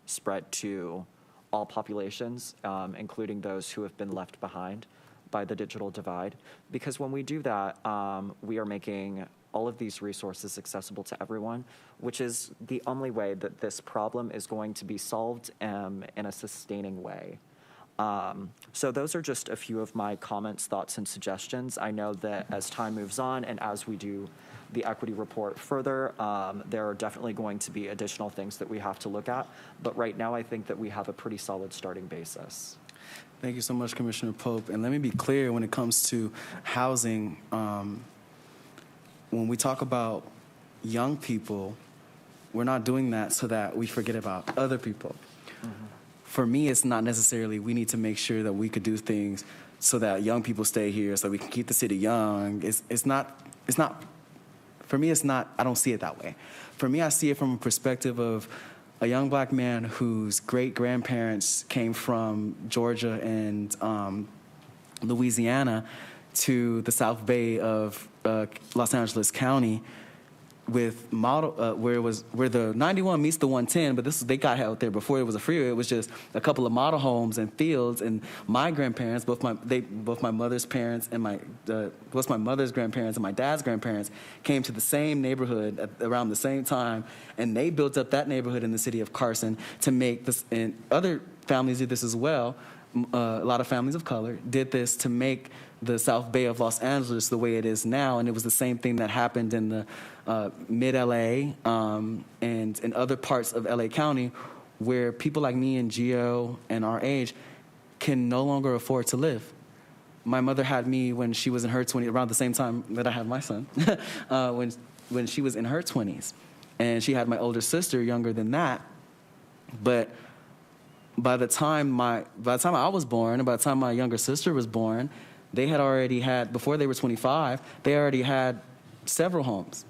spread to all populations, including those who have been left behind by the digital divide. Because when we do that, we are making all of these resources accessible to everyone, which is the only way that this problem is going to be solved in a sustaining way. So those are just a few of my comments, thoughts, and suggestions. I know that as time moves on and as we do the equity report further, there are definitely going to be additional things that we have to look at. But right now, I think that we have a pretty solid starting basis. Thank you so much, Commissioner Pope. And let me be clear when it comes to housing. When we talk about young people, we're not doing that so that we forget about other people. Mm-hmm. For me, it's not necessarily we need to make sure that we could do things so that young people stay here so we can keep the city young. It's not, for me, it's not, I don't see it that way. For me, I see it from a perspective of a young black man whose great-grandparents came from Georgia and Louisiana to the South Bay of Los Angeles County with where the 91 meets the 110, but they got out there before it was a freeway. It was just a couple of model homes and fields. And my grandparents, both my mother's parents and both my mother's grandparents and my dad's grandparents came to the same neighborhood around the same time, and they built up that neighborhood in the city of Carson to make this, and other families did this as well. a lot of families of color did this to make the South Bay of Los Angeles the way it is now, and it was the same thing that happened in the mid-LA and in other parts of LA County, where people like me and Gio and our age can no longer afford to live. My mother had me when she was in her 20s, around the same time that I had my son, when she was in her 20s. And she had my older sister younger than that. But by the time I was born, and by the time my younger sister was born, they had already had, before they were 25, they already had several homes.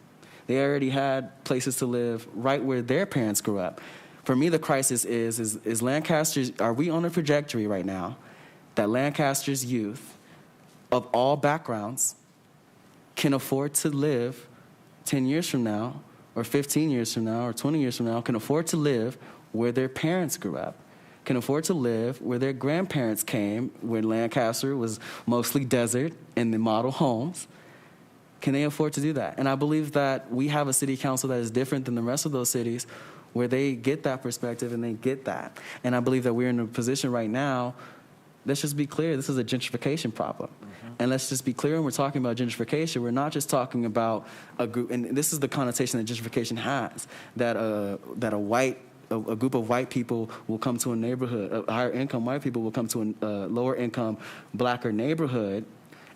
They already had places to live right where their parents grew up. For me, the crisis is Lancaster's, are we on a trajectory right now that Lancaster's youth of all backgrounds can afford to live 10 years from now, or 15 years from now, or 20 years from now, can afford to live where their parents grew up, can afford to live where their grandparents came, where Lancaster was mostly desert and the model homes. Can they afford to do that? And I believe that we have a city council that is different than the rest of those cities, where they get that perspective and they get that. And I believe that we're in a position right now, let's just be clear, this is a gentrification problem. And let's just be clear, when we're talking about gentrification, we're not just talking about a group, and this is the connotation that gentrification has, that a group of white people will come to a neighborhood, a higher income white people will come to a lower income blacker neighborhood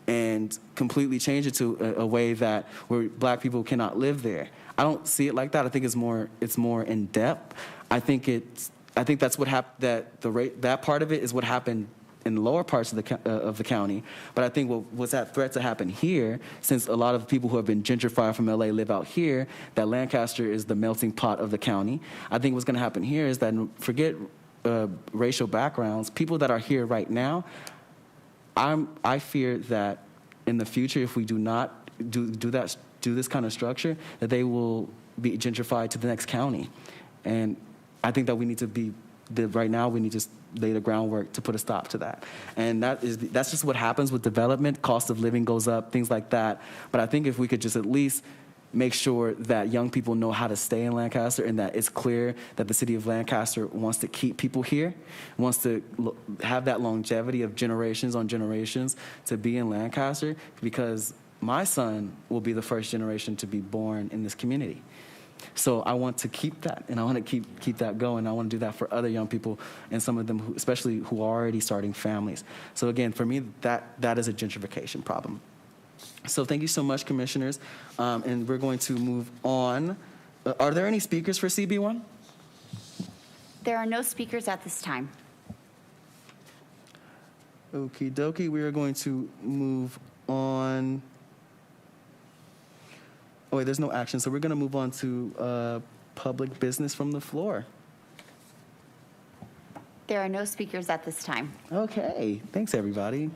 and completely change it to a way that where black people cannot live there. I don't see it like that. I think it's more in depth. I think that's what happened. That part of it is what happened in the lower parts of the county. But I think what was that threat to happen here, since a lot of people who have been gentrified from LA live out here, that Lancaster is the melting pot of the county. I think what's going to happen here is that, forget racial backgrounds, people that are here right now, I fear that in the future, if we do not do this kind of structure, that they will be gentrified to the next county. And I think that we need to be, right now we need to lay the groundwork to put a stop to that. And that's just what happens with development. Cost of living goes up, things like that. But I think if we could just at least make sure that young people know how to stay in Lancaster, and that it's clear that the city of Lancaster wants to keep people here, wants to have that longevity of generations on generations to be in Lancaster, because my son will be the first generation to be born in this community. So I want to keep that, and I want to keep that going. I want to do that for other young people, and some of them, especially who are already starting families. So again, for me, that is a gentrification problem. So thank you so much, commissioners, and we're going to move on. Are there any speakers for CB1? There are no speakers at this time. Okie dokie, we are going to move on. Oh, wait, there's no action, so we're going to move on to public business from the floor. There are no speakers at this time. Okay, thanks, everybody.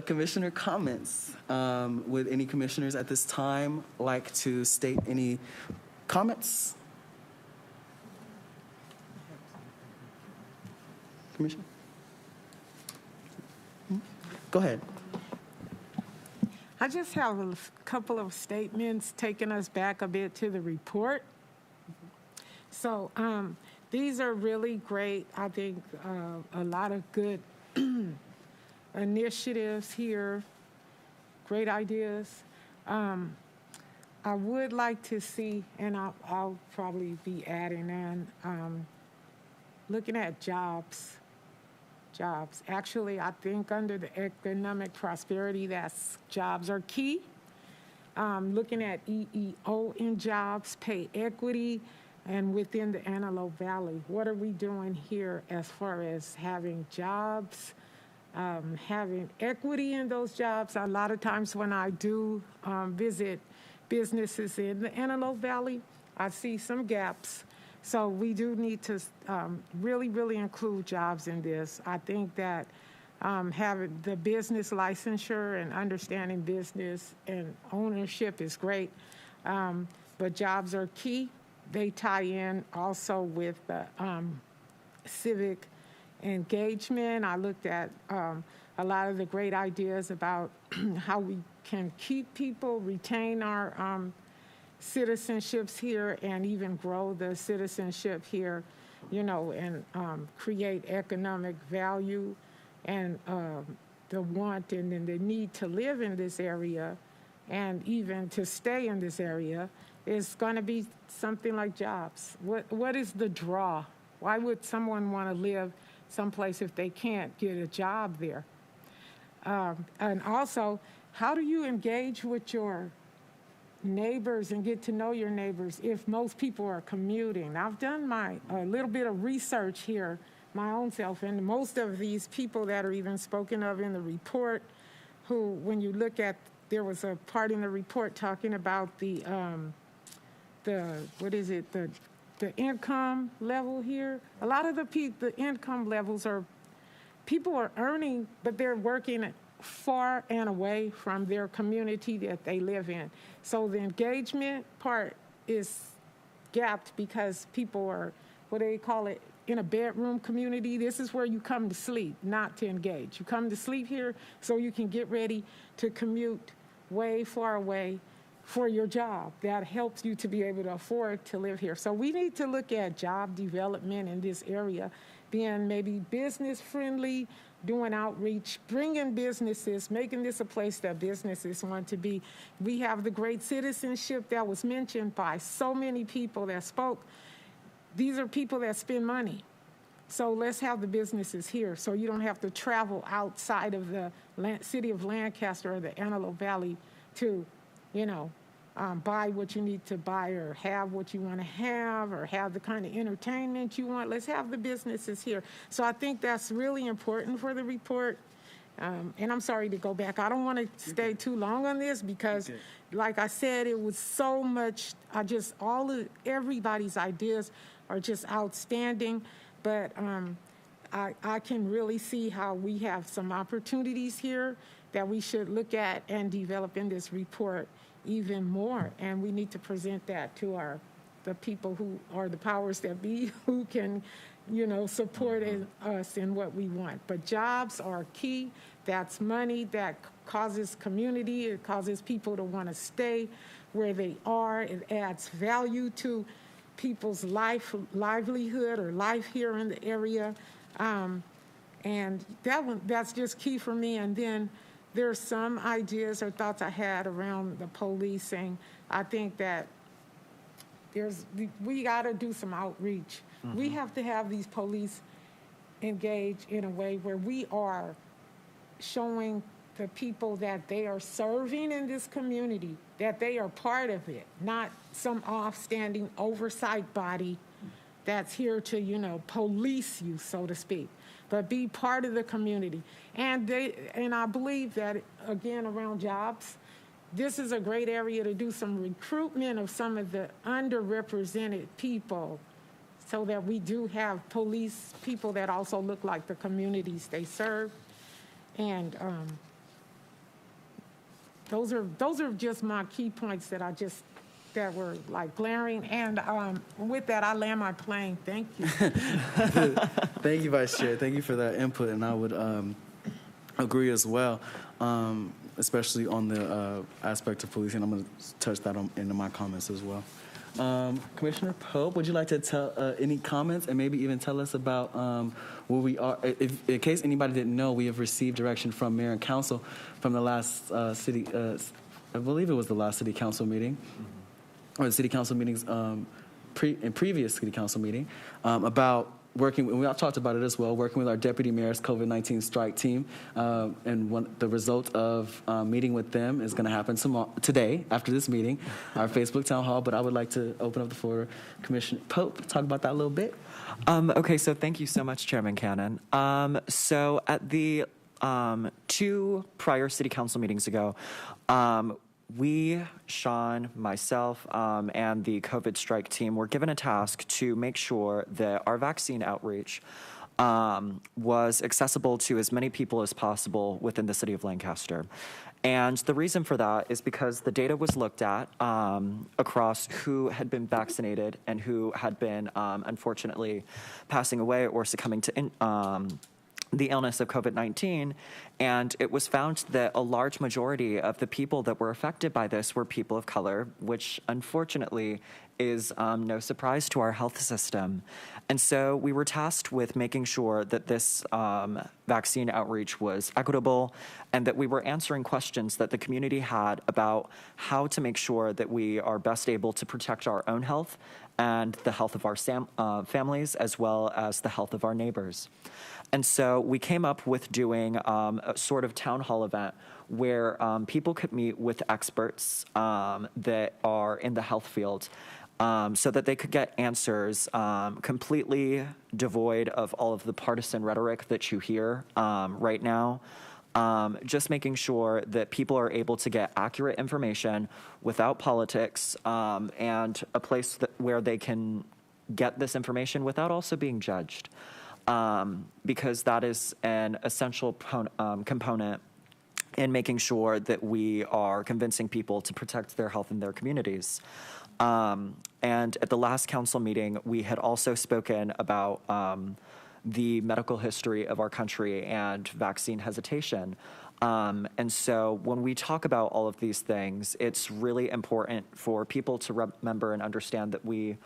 Commissioner comments. Would any commissioners at this time like to state any comments? Commissioner? Go ahead. I just have a couple of statements taking us back a bit to the report. So these are really great. I think a lot of good initiatives here, great ideas. I would like to see, and I'll probably be adding in, looking at jobs. Actually, I think under the economic prosperity, jobs are key. Looking at EEO in jobs, pay equity, and within the Antelope Valley. What are we doing here as far as having jobs, having equity in those jobs? A lot of times when I do visit businesses in the Antelope Valley, I see some gaps. So we do need to really, really include jobs in this. I think that having the business licensure and understanding business and ownership is great, but jobs are key. They tie in also with the civic engagement. I looked at a lot of the great ideas about how we can keep people, retain our citizenships here, and even grow the citizenship here and create economic value and the want and then the need to live in this area and even to stay in this area is going to be something like jobs. What is the draw? Why would someone want to live someplace if they can't get a job there? And also, how do you engage with your neighbors and get to know your neighbors if most people are commuting? I've done a little bit of research here, my own self, and most of these people that are even spoken of in the report, who, when you look at, there was a part in the report talking about the income level here. A lot of the income levels are, people are earning, but they're working far and away from their community that they live in. So the engagement part is gapped because people are, what do they call it, in a bedroom community. This is where you come to sleep, not to engage. You come to sleep here so you can get ready to commute way far away for your job. That helps you to be able to afford to live here. So we need to look at job development in this area, being maybe business friendly, doing outreach, bringing businesses, making this a place that businesses want to be. We have the great citizenship that was mentioned by so many people that spoke. These are people that spend money. So let's have the businesses here so you don't have to travel outside of the city of Lancaster or the Antelope Valley to, buy what you need to buy or have what you want to have or have the kind of entertainment you want. Let's have the businesses here. So I think that's really important for the report. And I'm sorry to go back. I don't want to stay too long on this because, like I said, it was so much, everybody's ideas are just outstanding. But I can really see how we have some opportunities here that we should look at and develop in this report even more. And we need to present that to the people who are the powers that be, who can, support us in what we want. But jobs are key. That's money that causes community. It causes people to want to stay where they are. It adds value to people's livelihood or life here in the area. And that's just key for me. And then there's some ideas or thoughts I had around the policing. I think that we got to do some outreach. Mm-hmm. We have to have these police engage in a way where we are showing the people that they are serving in this community, that they are part of it, not some off-standing oversight body that's here to, police you, so to speak, but be part of the community. And I believe that, again, around jobs, this is a great area to do some recruitment of some of the underrepresented people so that we do have police people that also look like the communities they serve. And those are just my key points that were like glaring. And with that, I land my plane. Thank you. Thank you, Vice Chair. Thank you for that input. And I would agree as well, especially on the aspect of policing. I'm going to touch that into my comments as well. Commissioner Pope, would you like to tell any comments and maybe even tell us about where we are? In case anybody didn't know, we have received direction from Mayor and Council from the last city, I believe it was the last city council meeting, or the city council meetings in previous city council meeting about working, and we all talked about it as well, working with our deputy mayor's COVID-19 strike team. And the result of meeting with them is going to happen today after this meeting, our Facebook town hall. But I would like to open up the floor, Commissioner Pope, to talk about that a little bit. Okay, so thank you so much, Chairman Cannon. So at the 2 prior city council meetings ago, we, Sean, myself, and the COVID strike team were given a task to make sure that our vaccine outreach was accessible to as many people as possible within the city of Lancaster. And the reason for that is because the data was looked at across who had been vaccinated and who had been, unfortunately, passing away or succumbing to the illness of COVID-19, and it was found that a large majority of the people that were affected by this were people of color, which unfortunately is no surprise to our health system. And so we were tasked with making sure that this vaccine outreach was equitable and that we were answering questions that the community had about how to make sure that we are best able to protect our own health and the health of our families, as well as the health of our neighbors. And so we came up with doing a sort of town hall event where people could meet with experts that are in the health field so that they could get answers completely devoid of all of the partisan rhetoric that you hear right now. Just making sure that people are able to get accurate information without politics and a place where they can get this information without also being judged. Because that is an essential component in making sure that we are convincing people to protect their health in their communities. And at the last council meeting, we had also spoken about the medical history of our country and vaccine hesitation. And so when we talk about all of these things, it's really important for people to remember and understand that we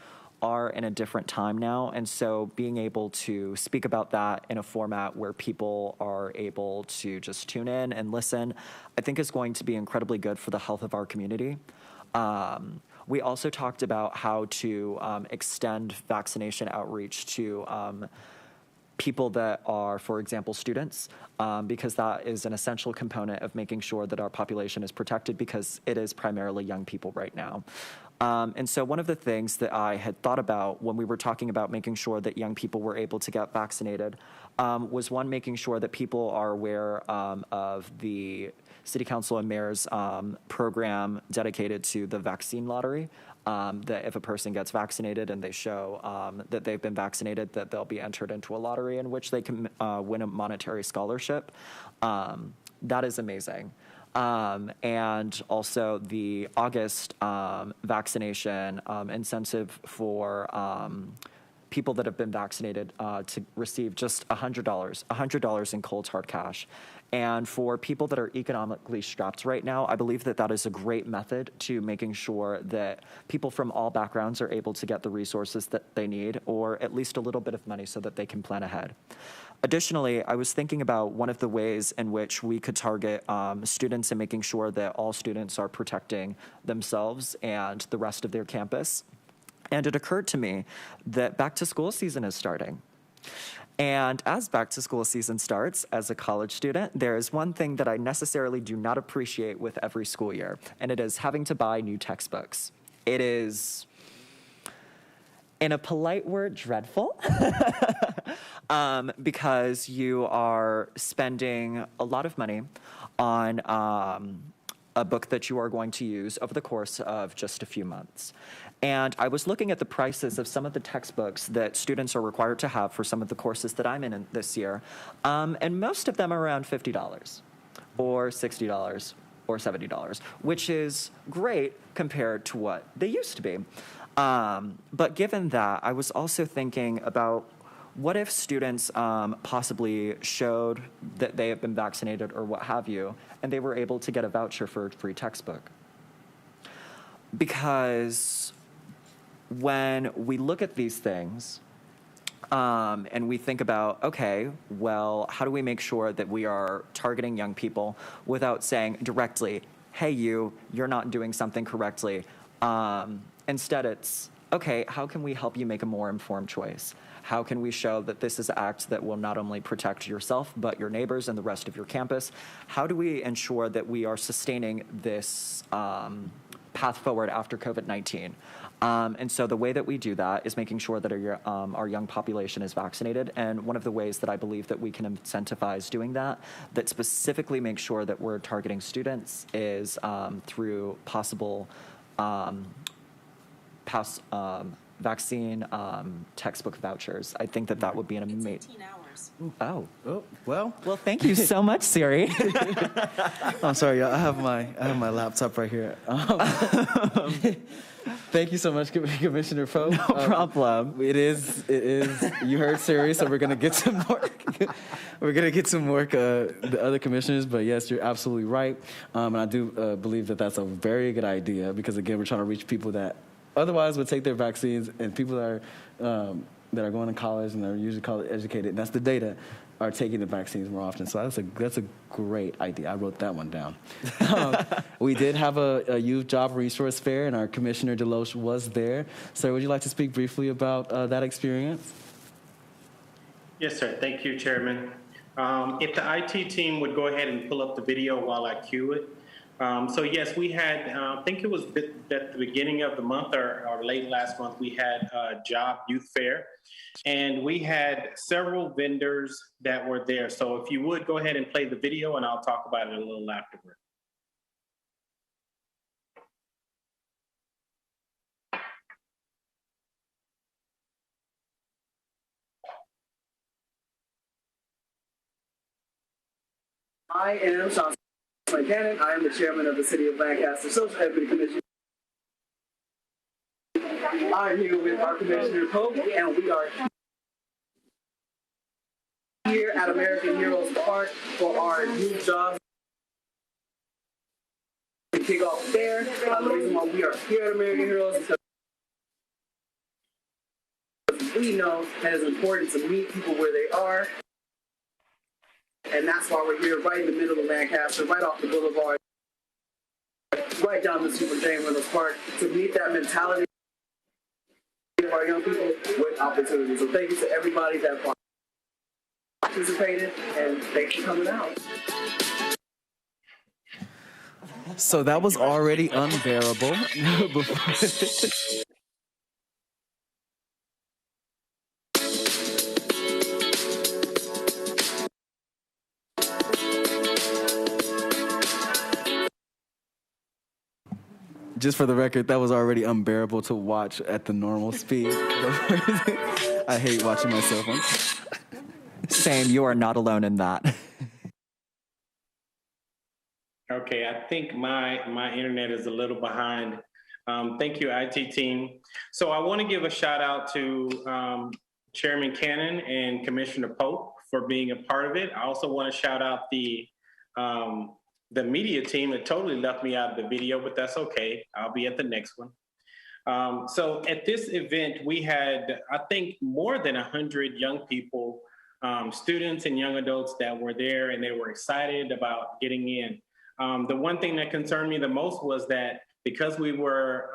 are in a different time now. And so being able to speak about that in a format where people are able to just tune in and listen, I think is going to be incredibly good for the health of our community. We also talked about how to extend vaccination outreach to people that are, for example, students, because that is an essential component of making sure that our population is protected because it is primarily young people right now. And so one of the things that I had thought about when we were talking about making sure that young people were able to get vaccinated was one, making sure that people are aware of the City Council and Mayor's program dedicated to the vaccine lottery, that if a person gets vaccinated and they show that they've been vaccinated, that they'll be entered into a lottery in which they can win a monetary scholarship. That is amazing. And also the August vaccination incentive for people that have been vaccinated to receive just $100 in cold hard cash. And for people that are economically strapped right now, I believe that that is a great method to making sure that people from all backgrounds are able to get the resources that they need, or at least a little bit of money so that they can plan ahead. Additionally, I was thinking about one of the ways in which we could target students and making sure that all students are protecting themselves and the rest of their campus. And it occurred to me that back to school season is starting. And as back to school season starts, as a college student, there is one thing that I necessarily do not appreciate with every school year, and it is having to buy new textbooks. It is, in a polite word, dreadful. Because you are spending a lot of money on a book that you are going to use over the course of just a few months. And I was looking at the prices of some of the textbooks that students are required to have for some of the courses that I'm in this year, and most of them are around $50 or $60 or $70, which is great compared to what they used to be. But given that, I was also thinking about what if students possibly showed that they have been vaccinated or what have you, and they were able to get a voucher for a free textbook? Because when we look at these things and we think about, okay, well, how do we make sure that we are targeting young people without saying directly, hey, you're not doing something correctly. Instead, it's, okay, how can we help you make a more informed choice? How can we show that this is an act that will not only protect yourself, but your neighbors and the rest of your campus? How do we ensure that we are sustaining this path forward after COVID-19? And so the way that we do that is making sure that our young population is vaccinated. And one of the ways that I believe that we can incentivize doing that specifically makes sure that we're targeting students is through possible vaccine textbook vouchers. I think that that would be an amazing. 18 hours. Oh, well. Well, thank you so much, Siri. I'm sorry, y'all. I have my laptop right here. Thank you so much, Commissioner Poe. No problem. It is. You heard Siri, so we're gonna get some work. We're gonna get some work. The other commissioners, but yes, you're absolutely right. And I do believe that that's a very good idea because again, we're trying to reach people that otherwise would take their vaccines, and people that are going to college and are usually college educated, and that's the data, are taking the vaccines more often. So that's a great idea. I wrote that one down. We did have a youth job resource fair, and our Commissioner Deloche was there. Sir, would you like to speak briefly about that experience? Yes, sir. Thank you, Chairman. If the IT team would go ahead and pull up the video while I cue it. So yes, we had, I think it was at the beginning of the month or late last month, we had a job youth fair, and we had several vendors that were there. So if you would go ahead and play the video, and I'll talk about it a little afterward. I am Sean Cannon. I am the chairman of the City of Lancaster Social Equity Commission. I'm here with our Commissioner Pope, and we are here at American Heroes Park for our youth jobs to kick off there. The reason why we are here at American Heroes is because we know that it's important to meet people where they are. And that's why we're here right in the middle of Lancaster, right off the boulevard, right down the Super Jane Reynolds Park, to meet that mentality of our young people with opportunities. So thank you to everybody that participated, and thanks for coming out. So that was already unbearable. Just for the record, that was already unbearable to watch at the normal speed. I hate watching myself on. Same, you are not alone in that. Okay, I think my internet is a little behind. Thank you, IT team. So I want to give a shout out to Chairman Cannon and Commissioner Pope for being a part of it. I also want to shout out the media team. That totally left me out of the video, but that's okay. I'll be at the next one. So at this event, we had, I think, more than 100 young people, students and young adults that were there, and they were excited about getting in. The one thing that concerned me the most was that because we were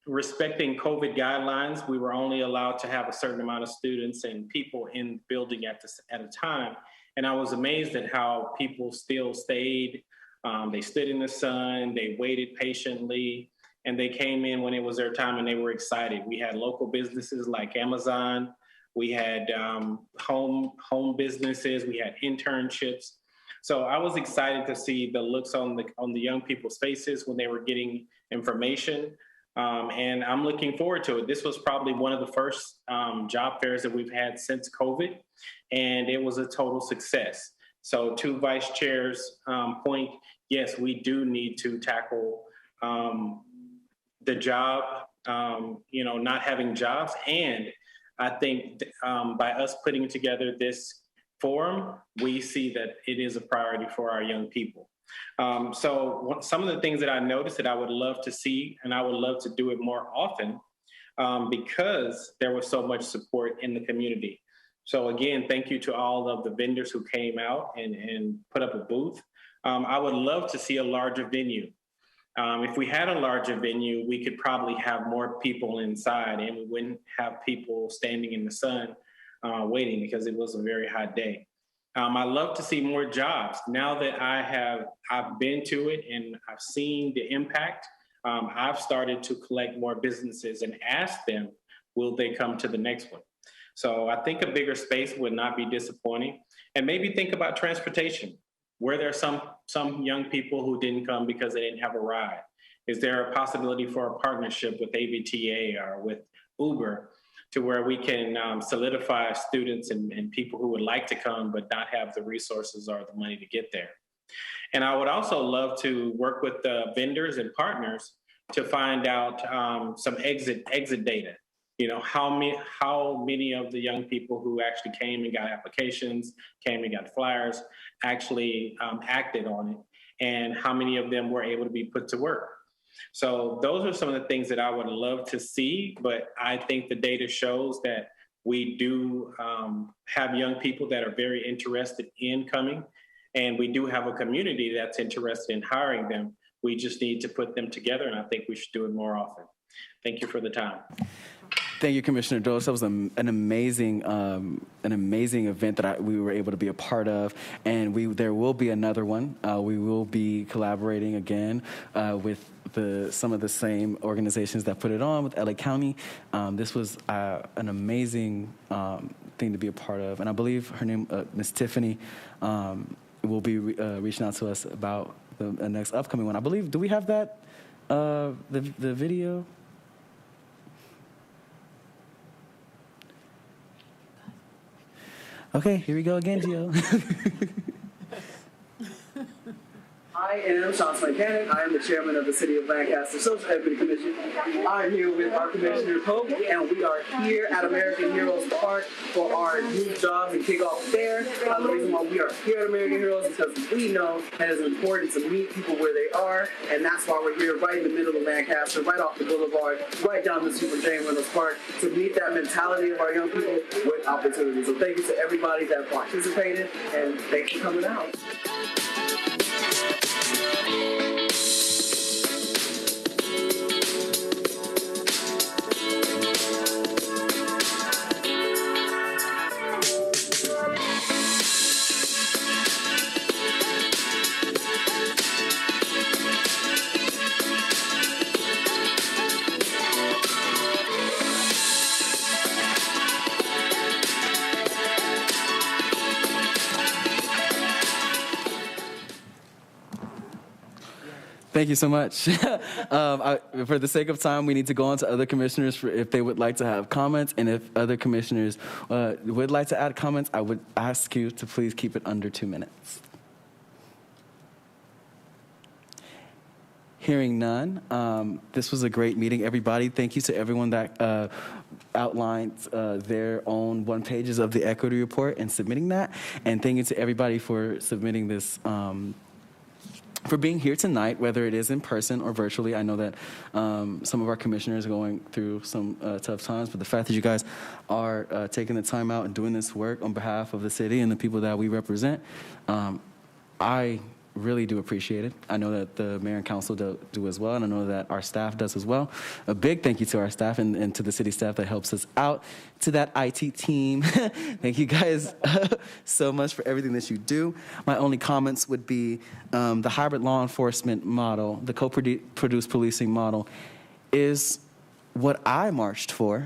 respecting COVID guidelines, we were only allowed to have a certain amount of students and people in the building at a time. And I was amazed at how people still stayed. They stood in the sun, they waited patiently, and they came in when it was their time, and they were excited. We had local businesses like Amazon. We had home businesses. We had internships. So I was excited to see the looks on the young people's faces when they were getting information. And I'm looking forward to it. This was probably one of the first job fairs that we've had since COVID, and it was a total success. So to Vice Chair's point, yes, we do need to tackle the job, not having jobs. And I think by us putting together this forum, we see that it is a priority for our young people. So some of the things that I noticed that I would love to see, and I would love to do it more often, because there was so much support in the community. So again, thank you to all of the vendors who came out and put up a booth. I would love to see a larger venue. If we had a larger venue, we could probably have more people inside, and we wouldn't have people standing in the sun waiting because it was a very hot day. I love to see more jobs. Now that I've been to it and I've seen the impact, I've started to collect more businesses and ask them, will they come to the next one? So I think a bigger space would not be disappointing. And maybe think about transportation. Were there some young people who didn't come because they didn't have a ride? Is there a possibility for a partnership with ABTA or with Uber to where we can solidify students and people who would like to come but not have the resources or the money to get there? And I would also love to work with the vendors and partners to find out some exit data. How many of the young people who actually came and got applications, came and got flyers, actually acted on it, and how many of them were able to be put to work. So those are some of the things that I would love to see, but I think the data shows that we do have young people that are very interested in coming, and we do have a community that's interested in hiring them. We just need to put them together, and I think we should do it more often. Thank you for the time. Thank you, Commissioner Dolos. That was an amazing event that we were able to be a part of, and there will be another one. We will be collaborating again with some of the same organizations that put it on with LA County. This was an amazing thing to be a part of, and I believe her name, Miss Tiffany, will be reaching out to us about the next upcoming one. I believe. Do we have that? The video. Okay, here we go again, Gio. I am Sean Slankanen. I am the chairman of the City of Lancaster Social Equity Commission. I'm here with our Commissioner Pope, and we are here at American Heroes Park for our Youth Jobs and Kickoff Fair. The reason why we are here at American Heroes is because we know that it's important to meet people where they are, and that's why we're here right in the middle of Lancaster, right off the boulevard, right down the Super Jane Reynolds Park, to meet that mentality of our young people with opportunity. So thank you to everybody that participated, and thanks for coming out. Thank you so much. For the sake of time, we need to go on to other commissioners if they would like to have comments. And if other commissioners would like to add comments, I would ask you to please keep it under 2 minutes. Hearing none, this was a great meeting, everybody. Thank you to everyone that outlined their own one pages of the equity report and submitting that. And thank you to everybody for submitting this for being here tonight, whether it is in person or virtually. I know that some of our commissioners are going through some tough times, but the fact that you guys are taking the time out and doing this work on behalf of the city and the people that we represent, I really do appreciate it. I know that the mayor and council do as well, and I know that our staff does as well. A big thank you to our staff and to the city staff that helps us out, to that IT team. Thank you guys so much for everything that you do. My only comments would be the hybrid law enforcement model, the co-produced policing model, is what I marched for.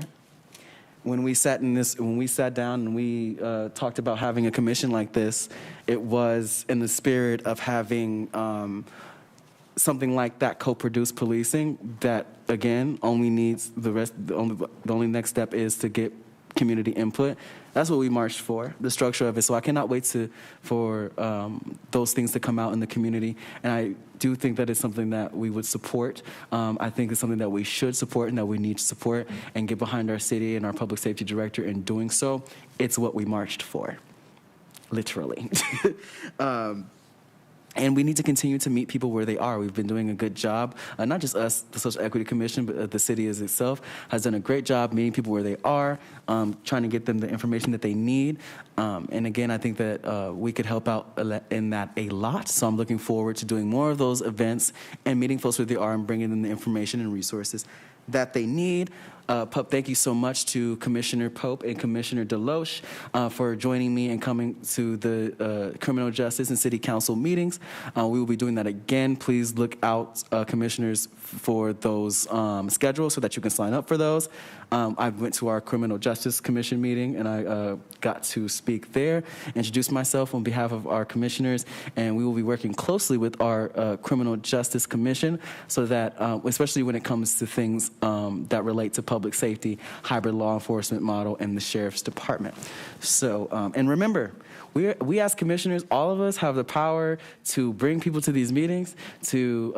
When we sat down and we talked about having a commission like this, it was in the spirit of having something like that co-produced policing that, again, only needs the only next step is to get community input. That's what we marched for, the structure of it. So I cannot wait for those things to come out in the community. And I do think that it's something that we would support. I think it's something that we should support and that we need to support and get behind our city and our public safety director in doing so. It's what we marched for, literally. And we need to continue to meet people where they are. We've been doing a good job. Not just us, the Social Equity Commission, but the city as itself has done a great job meeting people where they are, trying to get them the information that they need. And again, I think that we could help out in that a lot. So I'm looking forward to doing more of those events and meeting folks where they are and bringing them the information and resources that they need. Pope, thank you so much to Commissioner Pope and Commissioner Deloche for joining me and coming to the criminal justice and city council meetings. We will be doing that again. Please look out, commissioners, for those schedules so that you can sign up for those. I went to our criminal justice commission meeting and I got to speak there, introduce myself on behalf of our commissioners, and we will be working closely with our criminal justice commission so that, especially when it comes to things that relate to public safety, hybrid law enforcement model, and the sheriff's department. So, and remember, we as commissioners, all of us have the power to bring people to these meetings, to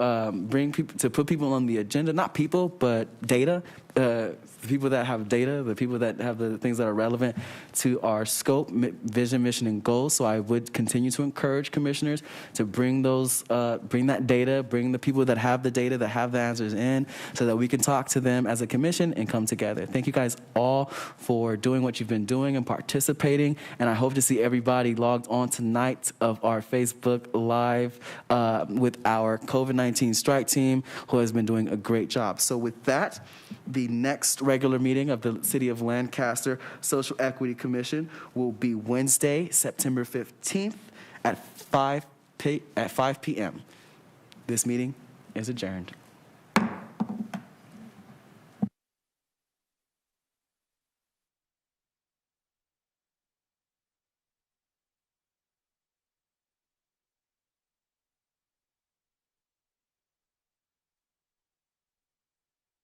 bring people, to put people on the agenda. Not people, but data. The people that have data, the people that have the things that are relevant to our scope, vision, mission, and goals. So I would continue to encourage commissioners to bring those, bring that data, bring the people that have the data, that have the answers in, so that we can talk to them as a commission and come together. Thank you guys all for doing what you've been doing and participating. And I hope to see everybody logged on tonight of our Facebook Live with our COVID-19 strike team, who has been doing a great job. So with that, the next regular meeting of the City of Lancaster Social Equity Commission will be Wednesday, September 15th at 5 p.m. This meeting is adjourned.